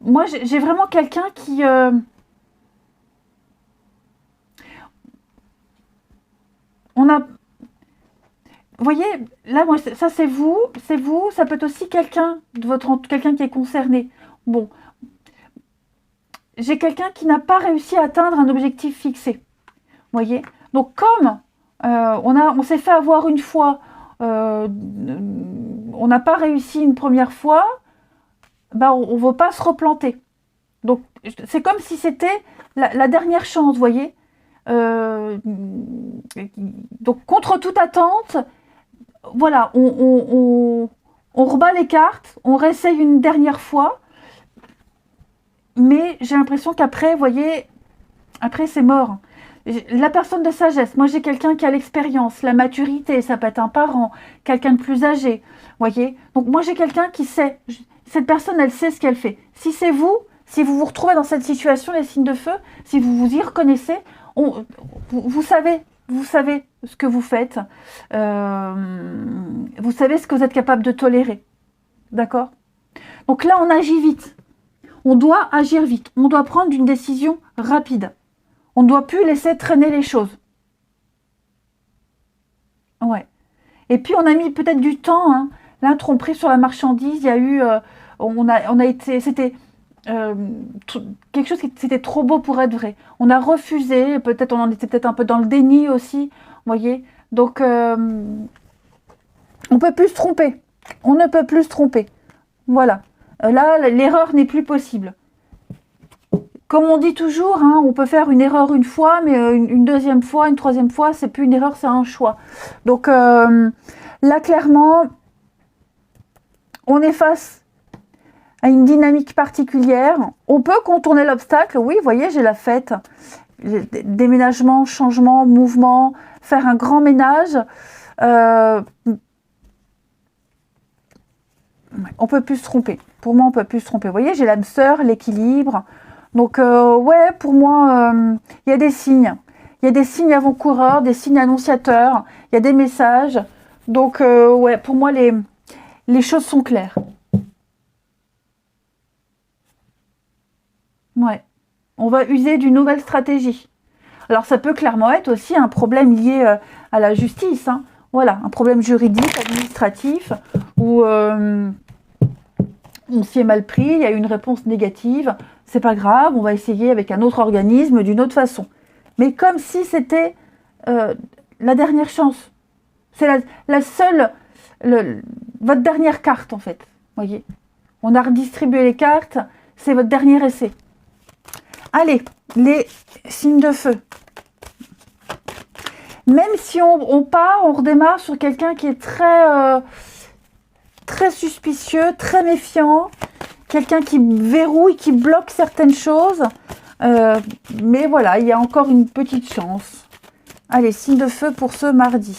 Moi, j'ai vraiment quelqu'un qui... on a... Vous voyez, là, moi, ça c'est vous, ça peut être aussi quelqu'un quelqu'un qui est concerné. Bon, j'ai quelqu'un qui n'a pas réussi à atteindre un objectif fixé. Vous voyez, donc comme on s'est fait avoir une fois, on n'a pas réussi une première fois, bah, on ne veut pas se replanter. Donc c'est comme si c'était la dernière chance, vous voyez. Donc contre toute attente, voilà, on rebat les cartes, on réessaye une dernière fois, mais j'ai l'impression qu'après, vous voyez, après c'est mort. La personne de sagesse, moi j'ai quelqu'un qui a l'expérience, la maturité, ça peut être un parent, quelqu'un de plus âgé, voyez. Donc moi j'ai quelqu'un qui sait, cette personne elle sait ce qu'elle fait. Si c'est vous, si vous vous retrouvez dans cette situation, les signes de feu, si vous vous y reconnaissez, vous savez ce que vous faites, vous savez ce que vous êtes capable de tolérer, d'accord? Donc là on agit vite, on doit agir vite, on doit prendre une décision rapide. On ne doit plus laisser traîner les choses. Ouais. Et puis, on a mis peut-être du temps. Hein. La tromperie sur la marchandise, il y a eu... on a été... C'était quelque chose qui c'était trop beau pour être vrai. On a refusé. Peut-être on en était peut-être un peu dans le déni aussi. Vous voyez. Donc, on ne peut plus se tromper. On ne peut plus se tromper. Voilà. Là, l'erreur n'est plus possible. Comme on dit toujours, hein, on peut faire une erreur une fois, mais une deuxième fois, une troisième fois, c'est plus une erreur, c'est un choix. Donc là, clairement, on est face à une dynamique particulière. On peut contourner l'obstacle. Oui, vous voyez, j'ai la fête. Déménagement, changement, mouvement, faire un grand ménage. On peut plus se tromper. Pour moi, on peut plus se tromper. Vous voyez, j'ai l'âme sœur, l'équilibre. Donc, ouais, pour moi, il y a des signes. Il y a des signes avant-coureurs, des signes annonciateurs. Il y a des messages. Donc, ouais, pour moi, les choses sont claires. Ouais. On va user d'une nouvelle stratégie. Alors, ça peut clairement être aussi un problème lié à la justice. Hein. Voilà, un problème juridique, administratif, où on s'y est mal pris, il y a eu une réponse négative. C'est pas grave, on va essayer avec un autre organisme d'une autre façon. Mais comme si c'était la dernière chance. C'est la seule, votre dernière carte en fait. Voyez, on a redistribué les cartes, c'est votre dernier essai. Allez, les signes de feu. Même si on part, on redémarre sur quelqu'un qui est très suspicieux, très méfiant. Quelqu'un qui verrouille, qui bloque certaines choses. Mais voilà, il y a encore une petite chance. Allez, signe de feu pour ce mardi.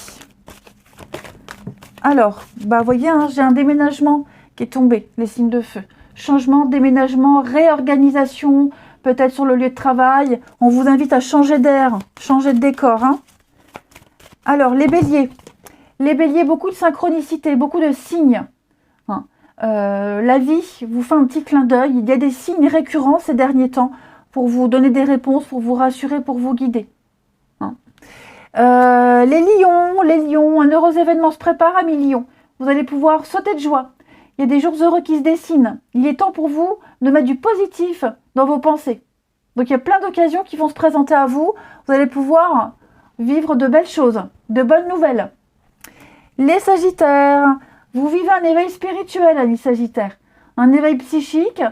Alors, bah voyez, hein, j'ai un déménagement qui est tombé, les signes de feu. Changement, déménagement, réorganisation, peut-être sur le lieu de travail. On vous invite à changer d'air, changer de décor. Hein. Alors, les béliers. Les béliers, beaucoup de synchronicité, beaucoup de signes. Hein. La vie vous fait un petit clin d'œil. Il y a des signes récurrents ces derniers temps pour vous donner des réponses, pour vous rassurer, pour vous guider. Hein. Les lions, un heureux événement se prépare, amis lions. Vous allez pouvoir sauter de joie. Il y a des jours heureux qui se dessinent. Il est temps pour vous de mettre du positif dans vos pensées. Donc il y a plein d'occasions qui vont se présenter à vous. Vous allez pouvoir vivre de belles choses, de bonnes nouvelles. Les Sagittaires, vous vivez un éveil spirituel, amis Sagittaires. Un éveil psychique,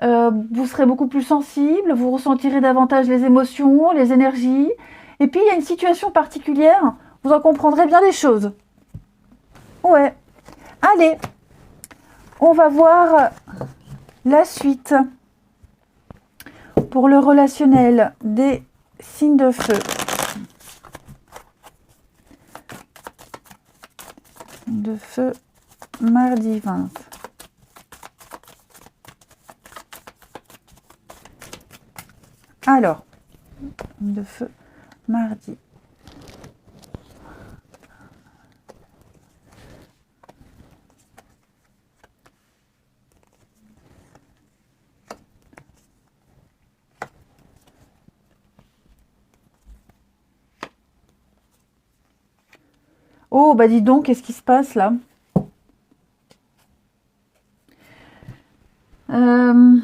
vous serez beaucoup plus sensible, vous ressentirez davantage les émotions, les énergies. Et puis il y a une situation particulière, vous en comprendrez bien les choses. Ouais. Allez, on va voir la suite pour le relationnel des signes de feu. De feu, mardi 20. Alors, de feu, mardi. Oh, bah dis donc, qu'est-ce qui se passe là? Il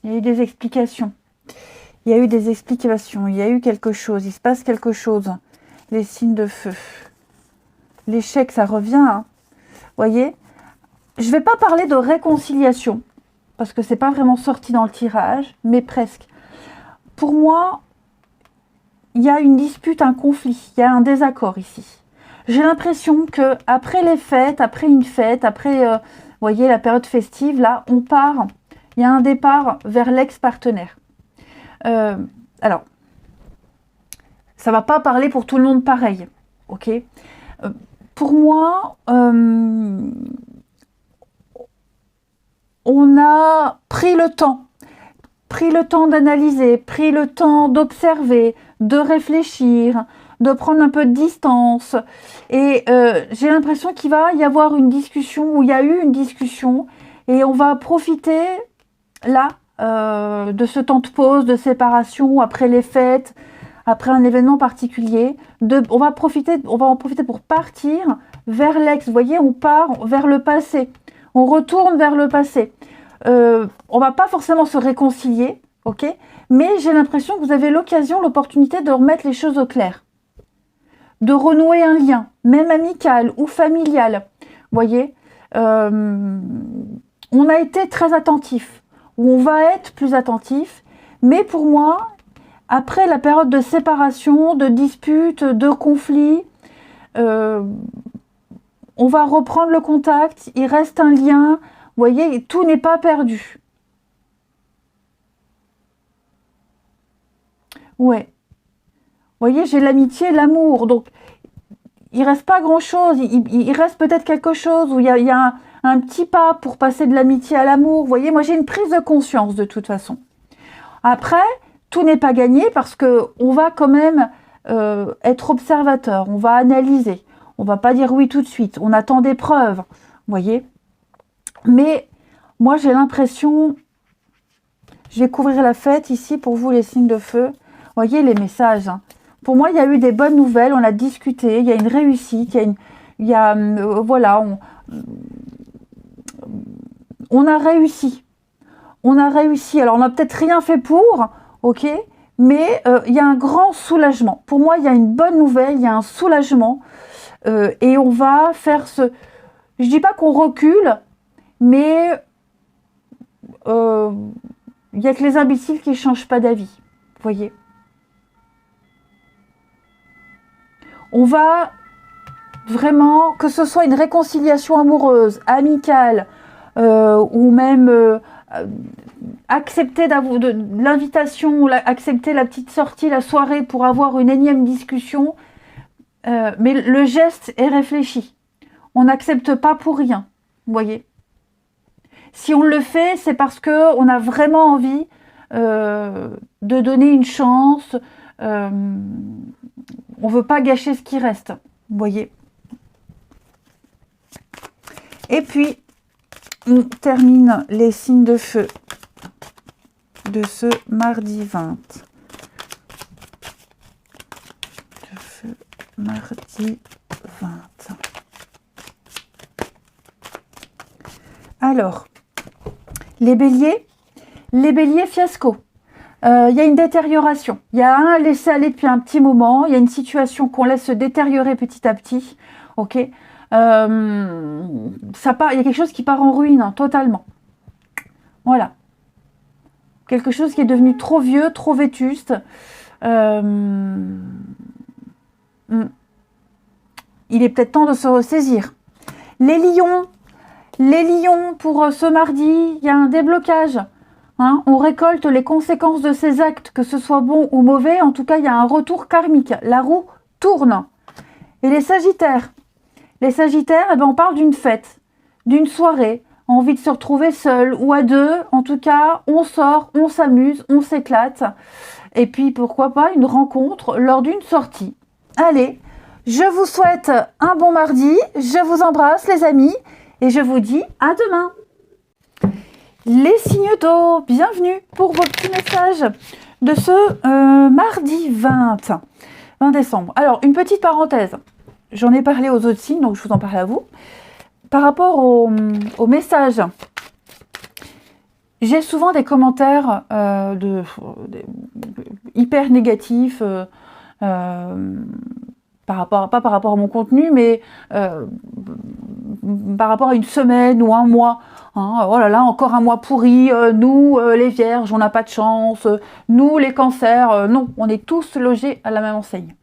y a eu des explications. Il y a eu des explications. Il y a eu quelque chose. Il se passe quelque chose. Les signes de feu. L'échec, ça revient. Hein. Voyez? Je ne vais pas parler de réconciliation. Parce que c'est pas vraiment sorti dans le tirage. Mais presque. Pour moi, il y a une dispute, un conflit. Il y a un désaccord ici. J'ai l'impression que après les fêtes, après une fête, après, vous voyez, la période festive, là, on part. Il y a un départ vers l'ex-partenaire. Alors, ça va pas parler pour tout le monde pareil, ok? Pour moi, on a pris le temps d'analyser, pris le temps d'observer, de réfléchir, de prendre un peu de distance. Et j'ai l'impression qu'il va y avoir une discussion, ou il y a eu une discussion, et on va profiter là de ce temps de pause, de séparation, après les fêtes, après un événement particulier. On va en profiter pour partir vers l'ex. Vous voyez, on part vers le passé. On retourne vers le passé. On va pas forcément se réconcilier, ok? Mais j'ai l'impression que vous avez l'opportunité de remettre les choses au clair. De renouer un lien, même amical ou familial. Vous voyez, on a été très attentif, ou on va être plus attentif. Mais pour moi, après la période de séparation, de dispute, de conflit, on va reprendre le contact, il reste un lien. Vous voyez, tout n'est pas perdu. Ouais. Vous voyez, j'ai l'amitié, l'amour. Donc, il reste pas grand-chose. Il reste peut-être quelque chose où il y a un petit pas pour passer de l'amitié à l'amour. Vous voyez, moi, j'ai une prise de conscience de toute façon. Après, tout n'est pas gagné parce que on va quand même être observateur. On va analyser. On va pas dire oui tout de suite. On attend des preuves. Vous voyez. Mais moi, j'ai l'impression... Je vais couvrir la fête ici pour vous, les signes de feu. Vous voyez les messages. Hein. Pour moi, il y a eu des bonnes nouvelles. On a discuté. Il y a une réussite. Voilà. On a réussi. On a réussi. Alors, on n'a peut-être rien fait pour, ok, mais il y a un grand soulagement. Pour moi, il y a une bonne nouvelle. Il y a un soulagement. Et on va faire ce... Je dis pas qu'on recule, mais il n'y a que les imbéciles qui ne changent pas d'avis. Vous voyez. On va vraiment, que ce soit une réconciliation amoureuse, amicale, ou même accepter l'invitation, accepter la petite sortie, la soirée pour avoir une énième discussion, mais le geste est réfléchi. On n'accepte pas pour rien, vous voyez. Si on le fait, c'est parce qu'on a vraiment envie de donner une chance. On ne veut pas gâcher ce qui reste, vous voyez. Et puis, on termine les signes de feu de ce mardi 20. De feu, mardi 20. Alors, les béliers, fiasco. Il y a une détérioration. Il y a un laisser-aller depuis un petit moment. Il y a une situation qu'on laisse se détériorer petit à petit. Ok. Il y a quelque chose qui part en ruine, hein, totalement. Voilà. Quelque chose qui est devenu trop vieux, trop vétuste. Il est peut-être temps de se ressaisir. Les lions, pour ce mardi, il y a un déblocage. Hein, on récolte les conséquences de ces actes, que ce soit bon ou mauvais. En tout cas, il y a un retour karmique. La roue tourne. Et les sagittaires, eh ben, on parle d'une fête, d'une soirée, envie de se retrouver seul ou à deux. En tout cas, on sort, on s'amuse, on s'éclate. Et puis, pourquoi pas, une rencontre lors d'une sortie. Allez, je vous souhaite un bon mardi. Je vous embrasse, les amis. Et je vous dis à demain. Les signes d'eau, bienvenue pour vos petits messages de ce mardi 20 décembre. Alors, une petite parenthèse. J'en ai parlé aux autres signes, donc je vous en parle à vous. Par rapport aux messages, j'ai souvent des commentaires hyper négatifs pas par rapport à mon contenu, mais par rapport à une semaine ou un mois. Hein, oh là là, encore un mois pourri, nous les vierges, on n'a pas de chance, nous les cancers, non, on est tous logés à la même enseigne.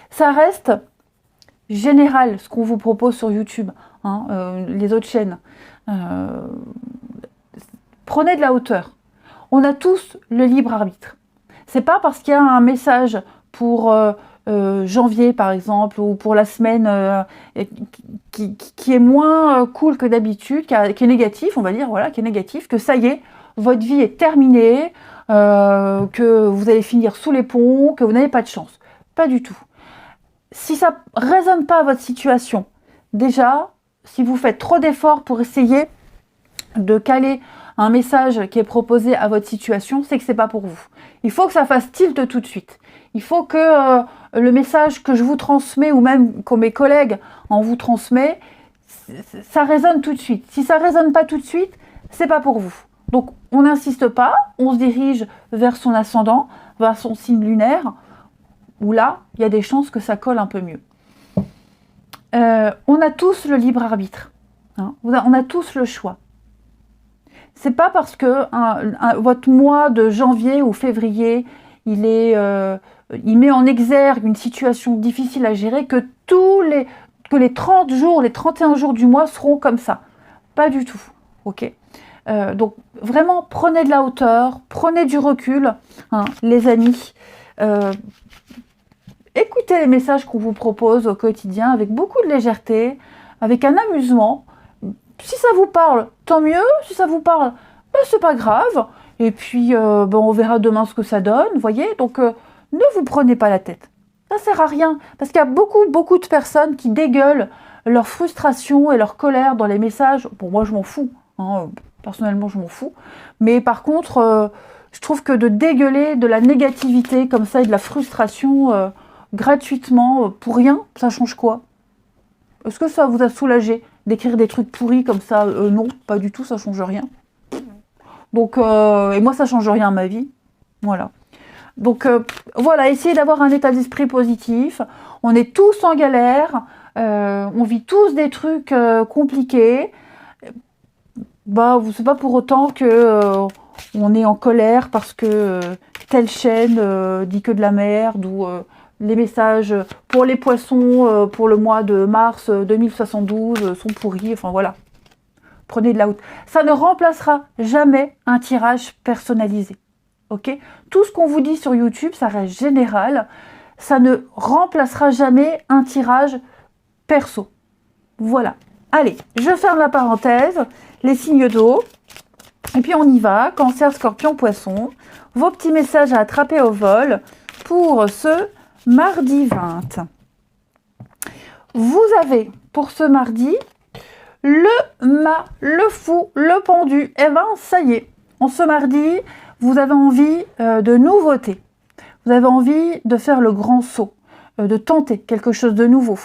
Ça reste général ce qu'on vous propose sur YouTube, hein, les autres chaînes. Prenez de la hauteur. On a tous le libre arbitre. C'est pas parce qu'il y a un message pour janvier par exemple, ou pour la semaine qui est moins cool que d'habitude, qui est négatif, on va dire, voilà, qui est négatif, que ça y est, votre vie est terminée, que vous allez finir sous les ponts, que vous n'avez pas de chance. Pas du tout. Si ça ne résonne pas à votre situation, déjà, si vous faites trop d'efforts pour essayer de caler un message qui est proposé à votre situation, c'est que c'est pas pour vous. Il faut que ça fasse tilt tout de suite. Il faut que le message que je vous transmets, ou même que mes collègues en vous transmet, ça résonne tout de suite. Si ça résonne pas tout de suite, c'est pas pour vous. Donc on n'insiste pas, on se dirige vers son ascendant, vers son signe lunaire, où là, il y a des chances que ça colle un peu mieux. On a tous le libre arbitre. Hein, on a tous le choix. C'est pas parce que votre mois de janvier ou février, il met en exergue une situation difficile à gérer, que les 30 jours, les 31 jours du mois seront comme ça. Pas du tout. Ok. Donc vraiment, prenez de la hauteur, prenez du recul, hein, les amis. Écoutez les messages qu'on vous propose au quotidien avec beaucoup de légèreté, avec un amusement. Si ça vous parle, tant mieux. Si ça vous parle, ben, c'est pas grave. Et puis, on verra demain ce que ça donne, vous voyez. Donc, ne vous prenez pas la tête. Ça sert à rien. Parce qu'il y a beaucoup de personnes qui dégueulent leur frustration et leur colère dans les messages. Bon, moi, je m'en fous. Hein, personnellement, je m'en fous. Mais par contre, je trouve que de dégueuler de la négativité comme ça et de la frustration gratuitement, pour rien, ça change quoi? Est-ce que ça vous a soulagé d'écrire des trucs pourris comme ça? Non, pas du tout, ça change rien. Donc, et moi, ça change rien à ma vie. Voilà. Donc, voilà, essayez d'avoir un état d'esprit positif. On est tous en galère. On vit tous des trucs compliqués. Bah, c'est pas pour autant que on est en colère parce que telle chaîne dit que de la merde, ou les messages pour les poissons pour le mois de mars 2072 sont pourris. Enfin, voilà. Prenez de la hauteur. Ça ne remplacera jamais un tirage personnalisé. Ok? Tout ce qu'on vous dit sur YouTube, ça reste général. Ça ne remplacera jamais un tirage perso. Voilà. Allez, je ferme la parenthèse. Les signes d'eau. Et puis on y va. Cancer, Scorpion, Poisson. Vos petits messages à attraper au vol pour ce mardi 20. Vous avez pour ce mardi le mât, le fou, le pendu. Eh ben, ça y est, en ce mardi, vous avez envie de nouveauté. Vous avez envie de faire le grand saut, de tenter quelque chose de nouveau.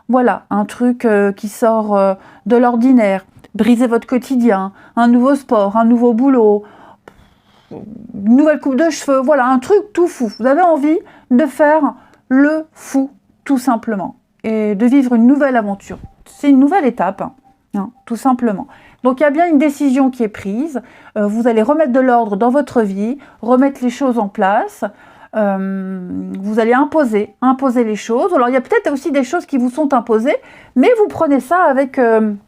Voilà, un truc qui sort de l'ordinaire, briser votre quotidien, un nouveau sport, un nouveau boulot, une nouvelle coupe de cheveux, voilà, un truc tout fou. Vous avez envie de faire le fou, tout simplement, et de vivre une nouvelle aventure. C'est une nouvelle étape, hein, tout simplement. Donc il y a bien une décision qui est prise, vous allez remettre de l'ordre dans votre vie, remettre les choses en place, vous allez imposer les choses. Alors il y a peut-être aussi des choses qui vous sont imposées, mais vous prenez ça avec,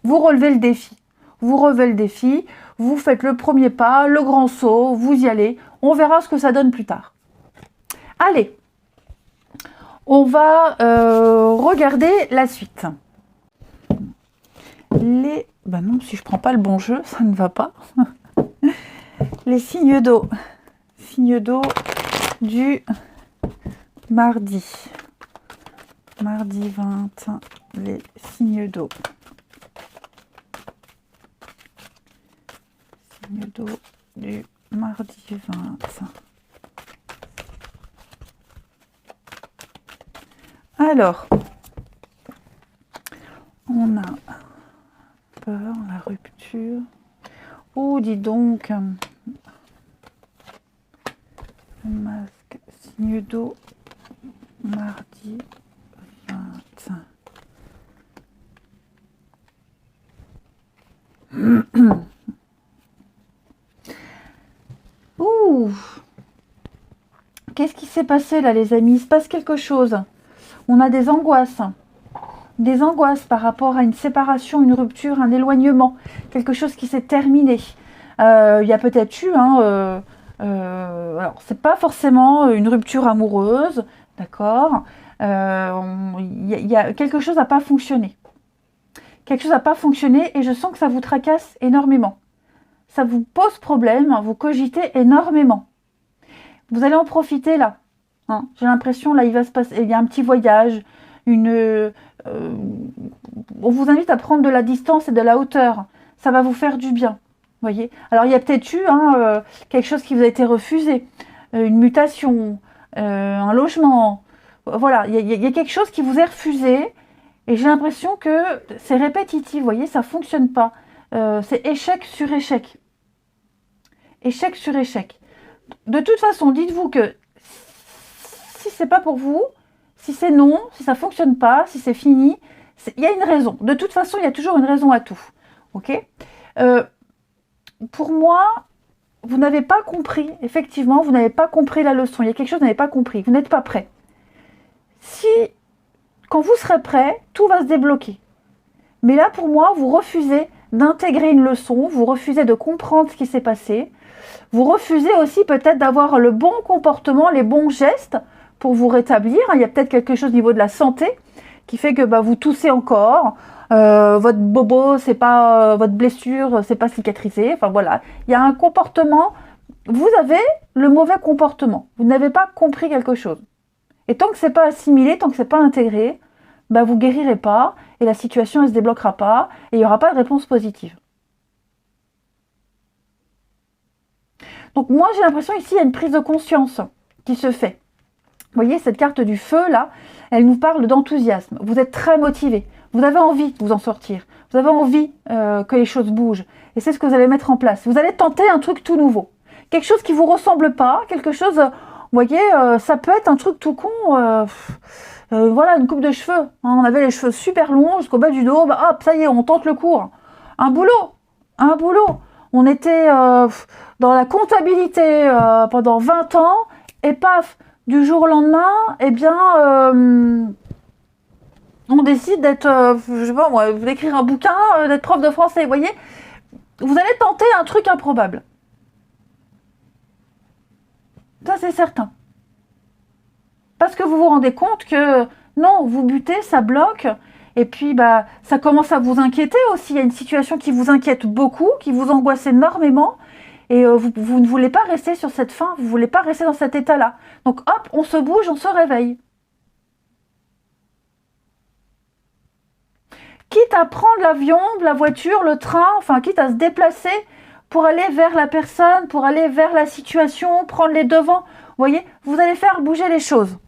vous relevez le défi. Vous relevez le défi, vous faites le premier pas, le grand saut, vous y allez. On verra ce que ça donne plus tard. Allez, on va regarder la suite. Ben non, si je prends pas le bon jeu, ça ne va pas. Les signes d'eau. Signes d'eau du mardi. Mardi 20, les signes d'eau. Signes d'eau du mardi 20. Alors, on a peur, la rupture. Oh, dis donc. Masque, signe d'eau, mardi 20. Ouh. Qu'est-ce qui s'est passé là, les amis? Il se passe quelque chose. On a des angoisses. Des angoisses par rapport à une séparation, une rupture, un éloignement. Quelque chose qui s'est terminé. Il y a peut-être eu... alors, c'est pas forcément une rupture amoureuse, d'accord. Y a quelque chose n'a pas fonctionné. Quelque chose n'a pas fonctionné et je sens que ça vous tracasse énormément. Ça vous pose problème, vous cogitez énormément. Vous allez en profiter là. Hein. J'ai l'impression, là, il va se passer, il y a un petit voyage, on vous invite à prendre de la distance et de la hauteur. Ça va vous faire du bien. Voyez. Alors, il y a peut-être eu quelque chose qui vous a été refusé, une mutation, un logement. Voilà, il y a quelque chose qui vous est refusé et j'ai l'impression que c'est répétitif. Vous voyez, ça ne fonctionne pas. C'est échec sur échec. Échec sur échec. De toute façon, dites-vous que si c'est pas pour vous, si c'est non, si ça ne fonctionne pas, si c'est fini, il y a une raison. De toute façon, il y a toujours une raison à tout. Ok ? Pour moi, vous n'avez pas compris, effectivement, vous n'avez pas compris la leçon. Il y a quelque chose que vous n'avez pas compris. Vous n'êtes pas prêt. Quand vous serez prêt, tout va se débloquer. Mais là, pour moi, vous refusez d'intégrer une leçon, vous refusez de comprendre ce qui s'est passé. Vous refusez aussi peut-être d'avoir le bon comportement, les bons gestes pour vous rétablir. Il y a peut-être quelque chose au niveau de la santé qui fait que vous toussez encore. Votre bobo, c'est pas votre blessure, c'est pas cicatrisé. Enfin voilà, il y a un comportement. Vous avez le mauvais comportement. Vous n'avez pas compris quelque chose. Et tant que c'est pas assimilé, tant que c'est pas intégré, vous guérirez pas et la situation elle se débloquera pas et il y aura pas de réponse positive. Donc moi j'ai l'impression ici il y a une prise de conscience qui se fait. Vous voyez cette carte du feu là, elle nous parle d'enthousiasme. Vous êtes très motivé. Vous avez envie de vous en sortir. Vous avez envie que les choses bougent. Et c'est ce que vous allez mettre en place. Vous allez tenter un truc tout nouveau. Quelque chose qui ne vous ressemble pas. Quelque chose, vous voyez, ça peut être un truc tout con. Voilà, une coupe de cheveux. Hein, on avait les cheveux super longs jusqu'au bas du dos. Hop, ça y est, on tente le coup. Un boulot. Un boulot. On était dans la comptabilité pendant 20 ans. Et paf, du jour au lendemain, eh bien... on décide d'être, je sais pas moi, d'écrire un bouquin, d'être prof de français, vous voyez. Vous allez tenter un truc improbable. Ça, c'est certain. Parce que vous vous rendez compte que, non, vous butez, ça bloque, et puis, ça commence à vous inquiéter aussi. Il y a une situation qui vous inquiète beaucoup, qui vous angoisse énormément, et vous ne voulez pas rester sur cette fin, vous ne voulez pas rester dans cet état-là. Donc, hop, on se bouge, on se réveille. quitte à prendre l'avion, la voiture, le train, enfin quitte à se déplacer pour aller vers la personne, pour aller vers la situation, prendre les devants. Vous voyez, vous allez faire bouger les choses.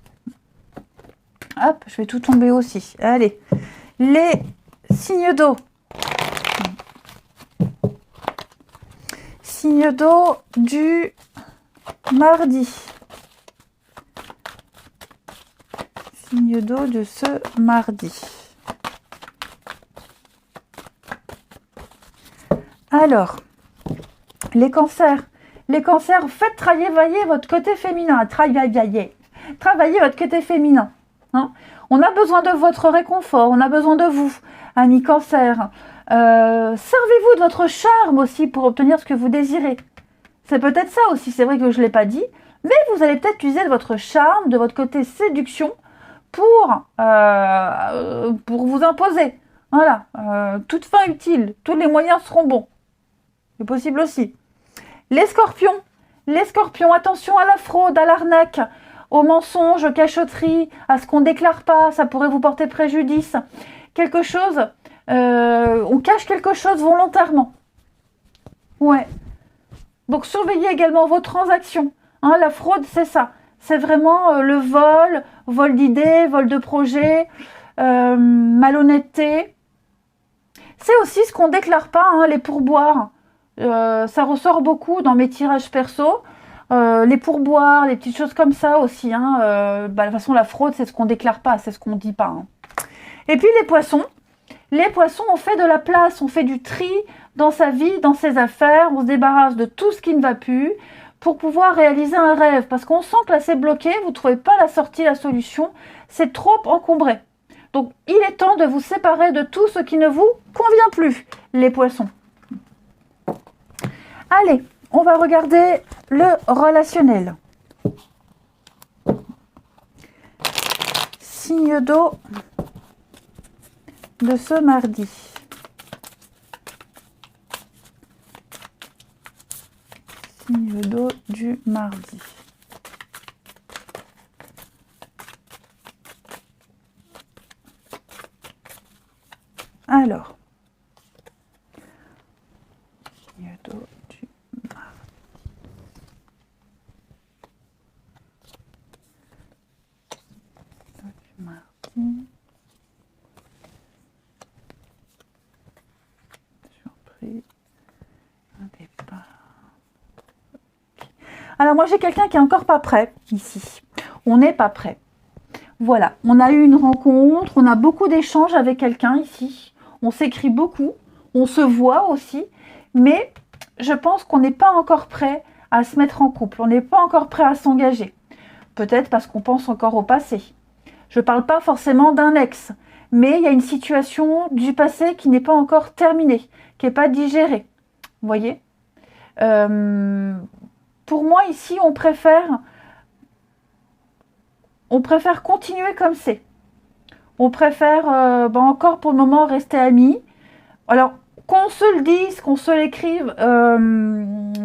Hop, je vais tout tomber aussi. Allez, les signes d'eau. Signe d'eau du mardi. Signe d'eau de ce mardi. Alors, les cancers. Les cancers, faites travailler votre côté féminin. Travaillez votre côté féminin. Hein, on a besoin de votre réconfort, on a besoin de vous, amis cancer. Servez-vous de votre charme aussi pour obtenir ce que vous désirez. C'est peut-être ça aussi, c'est vrai que je ne l'ai pas dit, mais vous allez peut-être user de votre charme, de votre côté séduction pour vous imposer. Voilà, toute fin utile, tous les moyens seront bons. C'est possible aussi. Les scorpions, attention à la fraude, à l'arnaque, aux mensonges, aux cachotteries, à ce qu'on ne déclare pas, ça pourrait vous porter préjudice. Quelque chose, on cache quelque chose volontairement. Ouais. Donc surveillez également vos transactions. Hein, la fraude, c'est ça. C'est vraiment le vol d'idées, vol de projets, malhonnêteté. C'est aussi ce qu'on ne déclare pas, hein, les pourboires. Ça ressort beaucoup dans mes tirages perso. Les pourboires, les petites choses comme ça aussi. Hein, de toute façon, la fraude, c'est ce qu'on ne déclare pas, c'est ce qu'on ne dit pas. Hein. Et puis les poissons. Les poissons, on fait de la place, on fait du tri dans sa vie, dans ses affaires. On se débarrasse de tout ce qui ne va plus pour pouvoir réaliser un rêve. Parce qu'on sent que là, c'est bloqué, vous ne trouvez pas la sortie, la solution. C'est trop encombré. Donc, il est temps de vous séparer de tout ce qui ne vous convient plus, les poissons. Allez, on va regarder le relationnel. Signe d'eau de ce mardi. Signe d'eau du mardi. Alors, signe d'eau du mardi. Surprise. Un départ. Alors moi j'ai quelqu'un qui est encore pas prêt ici. On n'est pas prêt. Voilà, on a eu une rencontre, on a beaucoup d'échanges avec quelqu'un ici. On s'écrit beaucoup, on se voit aussi, mais je pense qu'on n'est pas encore prêt à se mettre en couple. On n'est pas encore prêt à s'engager. Peut-être parce qu'on pense encore au passé. Je ne parle pas forcément d'un ex, mais il y a une situation du passé qui n'est pas encore terminée, qui n'est pas digérée. Vous voyez ? Pour moi, ici, on préfère continuer comme c'est. On préfère encore pour le moment rester amis. Alors, qu'on se le dise, qu'on se l'écrive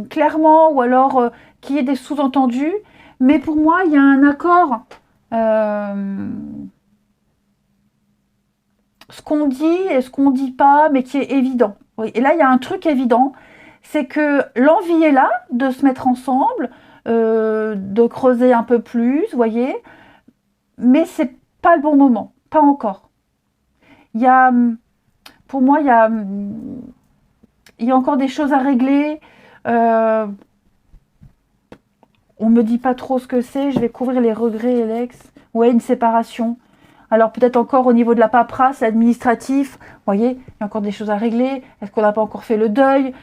clairement, ou alors qu'il y ait des sous-entendus. Mais pour moi, il y a un accord. Ce qu'on dit et ce qu'on ne dit pas, mais qui est évident. Oui. Et là, il y a un truc évident. C'est que l'envie est là de se mettre ensemble, de creuser un peu plus, vous voyez. Mais c'est pas le bon moment. Pas encore. Pour moi, il y a encore des choses à régler. On me dit pas trop ce que c'est. Je vais couvrir les regrets et l'ex. Ouais, une séparation. Alors peut-être encore au niveau de la paperasse, administratif. Vous voyez, il y a encore des choses à régler. Est-ce qu'on n'a pas encore fait le deuil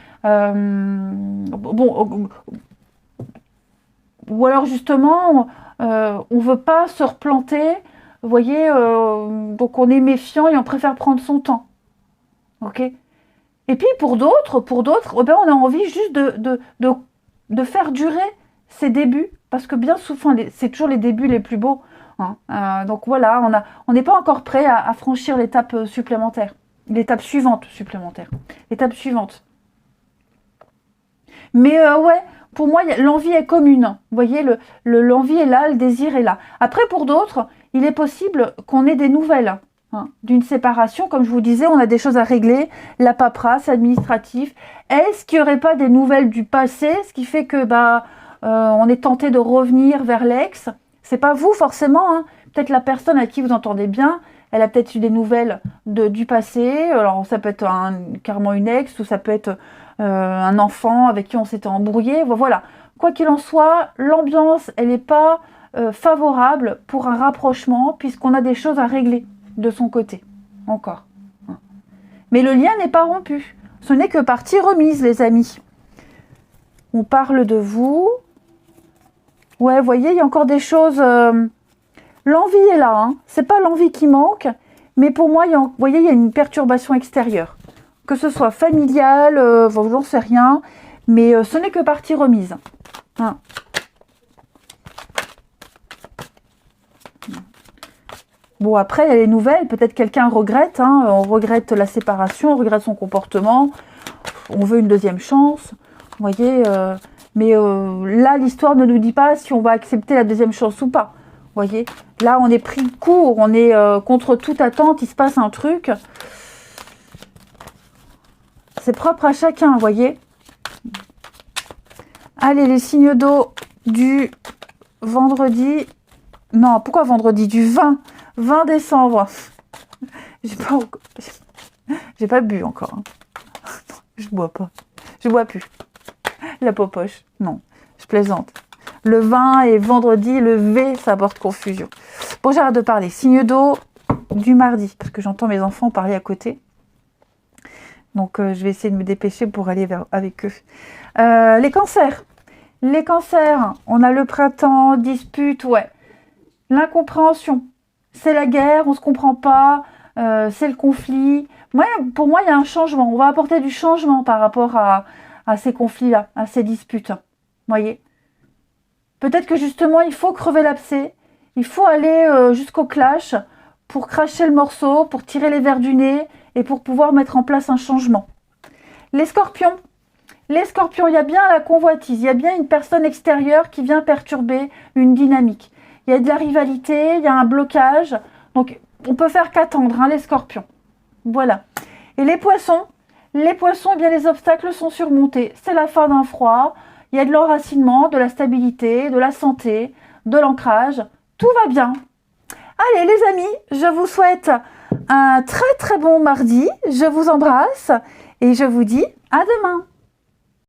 ou alors justement, on veut pas se replanter. Vous voyez, donc on est méfiant et on préfère prendre son temps. Ok. Et puis pour d'autres, on a envie juste de faire durer ces débuts, parce que bien souvent, c'est toujours les débuts les plus beaux. Hein. Donc voilà, on n'est pas encore prêt à franchir l'étape supplémentaire, l'étape suivante supplémentaire, l'étape suivante. Mais ouais. Pour moi, l'envie est commune. Vous voyez, l'envie est là, le désir est là. Après, pour d'autres, il est possible qu'on ait des nouvelles. hein, d'une séparation. Comme je vous disais, on a des choses à régler, la paperasse, administratif. Est-ce qu'il n'y aurait pas des nouvelles du passé, ce qui fait que on est tenté de revenir vers l'ex? C'est pas vous forcément, hein. Peut-être la personne à qui vous entendez bien, elle a peut-être eu des nouvelles du passé. Alors ça peut être carrément une ex, ou ça peut être un enfant avec qui on s'était embrouillé. Voilà. Quoi qu'il en soit, l'ambiance, elle n'est pas favorable pour un rapprochement, puisqu'on a des choses à régler de son côté. Encore. Mais le lien n'est pas rompu. Ce n'est que partie remise, les amis. On parle de vous. Ouais, vous voyez, il y a encore des choses... L'envie est là, hein. C'est pas l'envie qui manque, mais pour moi, vous voyez, il y a une perturbation extérieure. Que ce soit familiale, j'en sais rien, mais ce n'est que partie remise. Hein. Bon, après, il y a les nouvelles. Peut-être quelqu'un regrette. Hein. On regrette la séparation, on regrette son comportement. On veut une deuxième chance. Vous voyez, mais là, l'histoire ne nous dit pas si on va accepter la deuxième chance ou pas. Vous voyez, là, on est pris de court. On est contre toute attente. Il se passe un truc. C'est propre à chacun, vous voyez. Allez, les signes d'eau du vendredi. Non, pourquoi vendredi? Du 20 décembre. J'ai pas bu encore. Hein. Je bois pas. Je bois plus. La popoche. Non, je plaisante. Le 20 et vendredi, le V, ça apporte confusion. Bon, j'arrête de parler. Signe d'eau du mardi, parce que j'entends mes enfants parler à côté. Donc, je vais essayer de me dépêcher pour aller avec eux. Les cancers. Les cancers, on a le printemps, dispute, ouais. L'incompréhension. C'est la guerre, on ne se comprend pas, c'est le conflit. Pour moi, il y a un changement. On va apporter du changement par rapport à ces conflits-là, à ces disputes. Vous voyez? Peut-être que justement, il faut crever l'abcès. Il faut aller jusqu'au clash pour cracher le morceau, pour tirer les vers du nez et pour pouvoir mettre en place un changement. Les scorpions. Les scorpions, il y a bien la convoitise. Il y a bien une personne extérieure qui vient perturber une dynamique. Il y a de la rivalité, il y a un blocage. Donc, on peut faire qu'attendre, hein, les scorpions. Voilà. Et les poissons, eh bien, les obstacles sont surmontés. C'est la fin d'un froid. Il y a de l'enracinement, de la stabilité, de la santé, de l'ancrage. Tout va bien. Allez, les amis, je vous souhaite un très très bon mardi. Je vous embrasse et je vous dis à demain.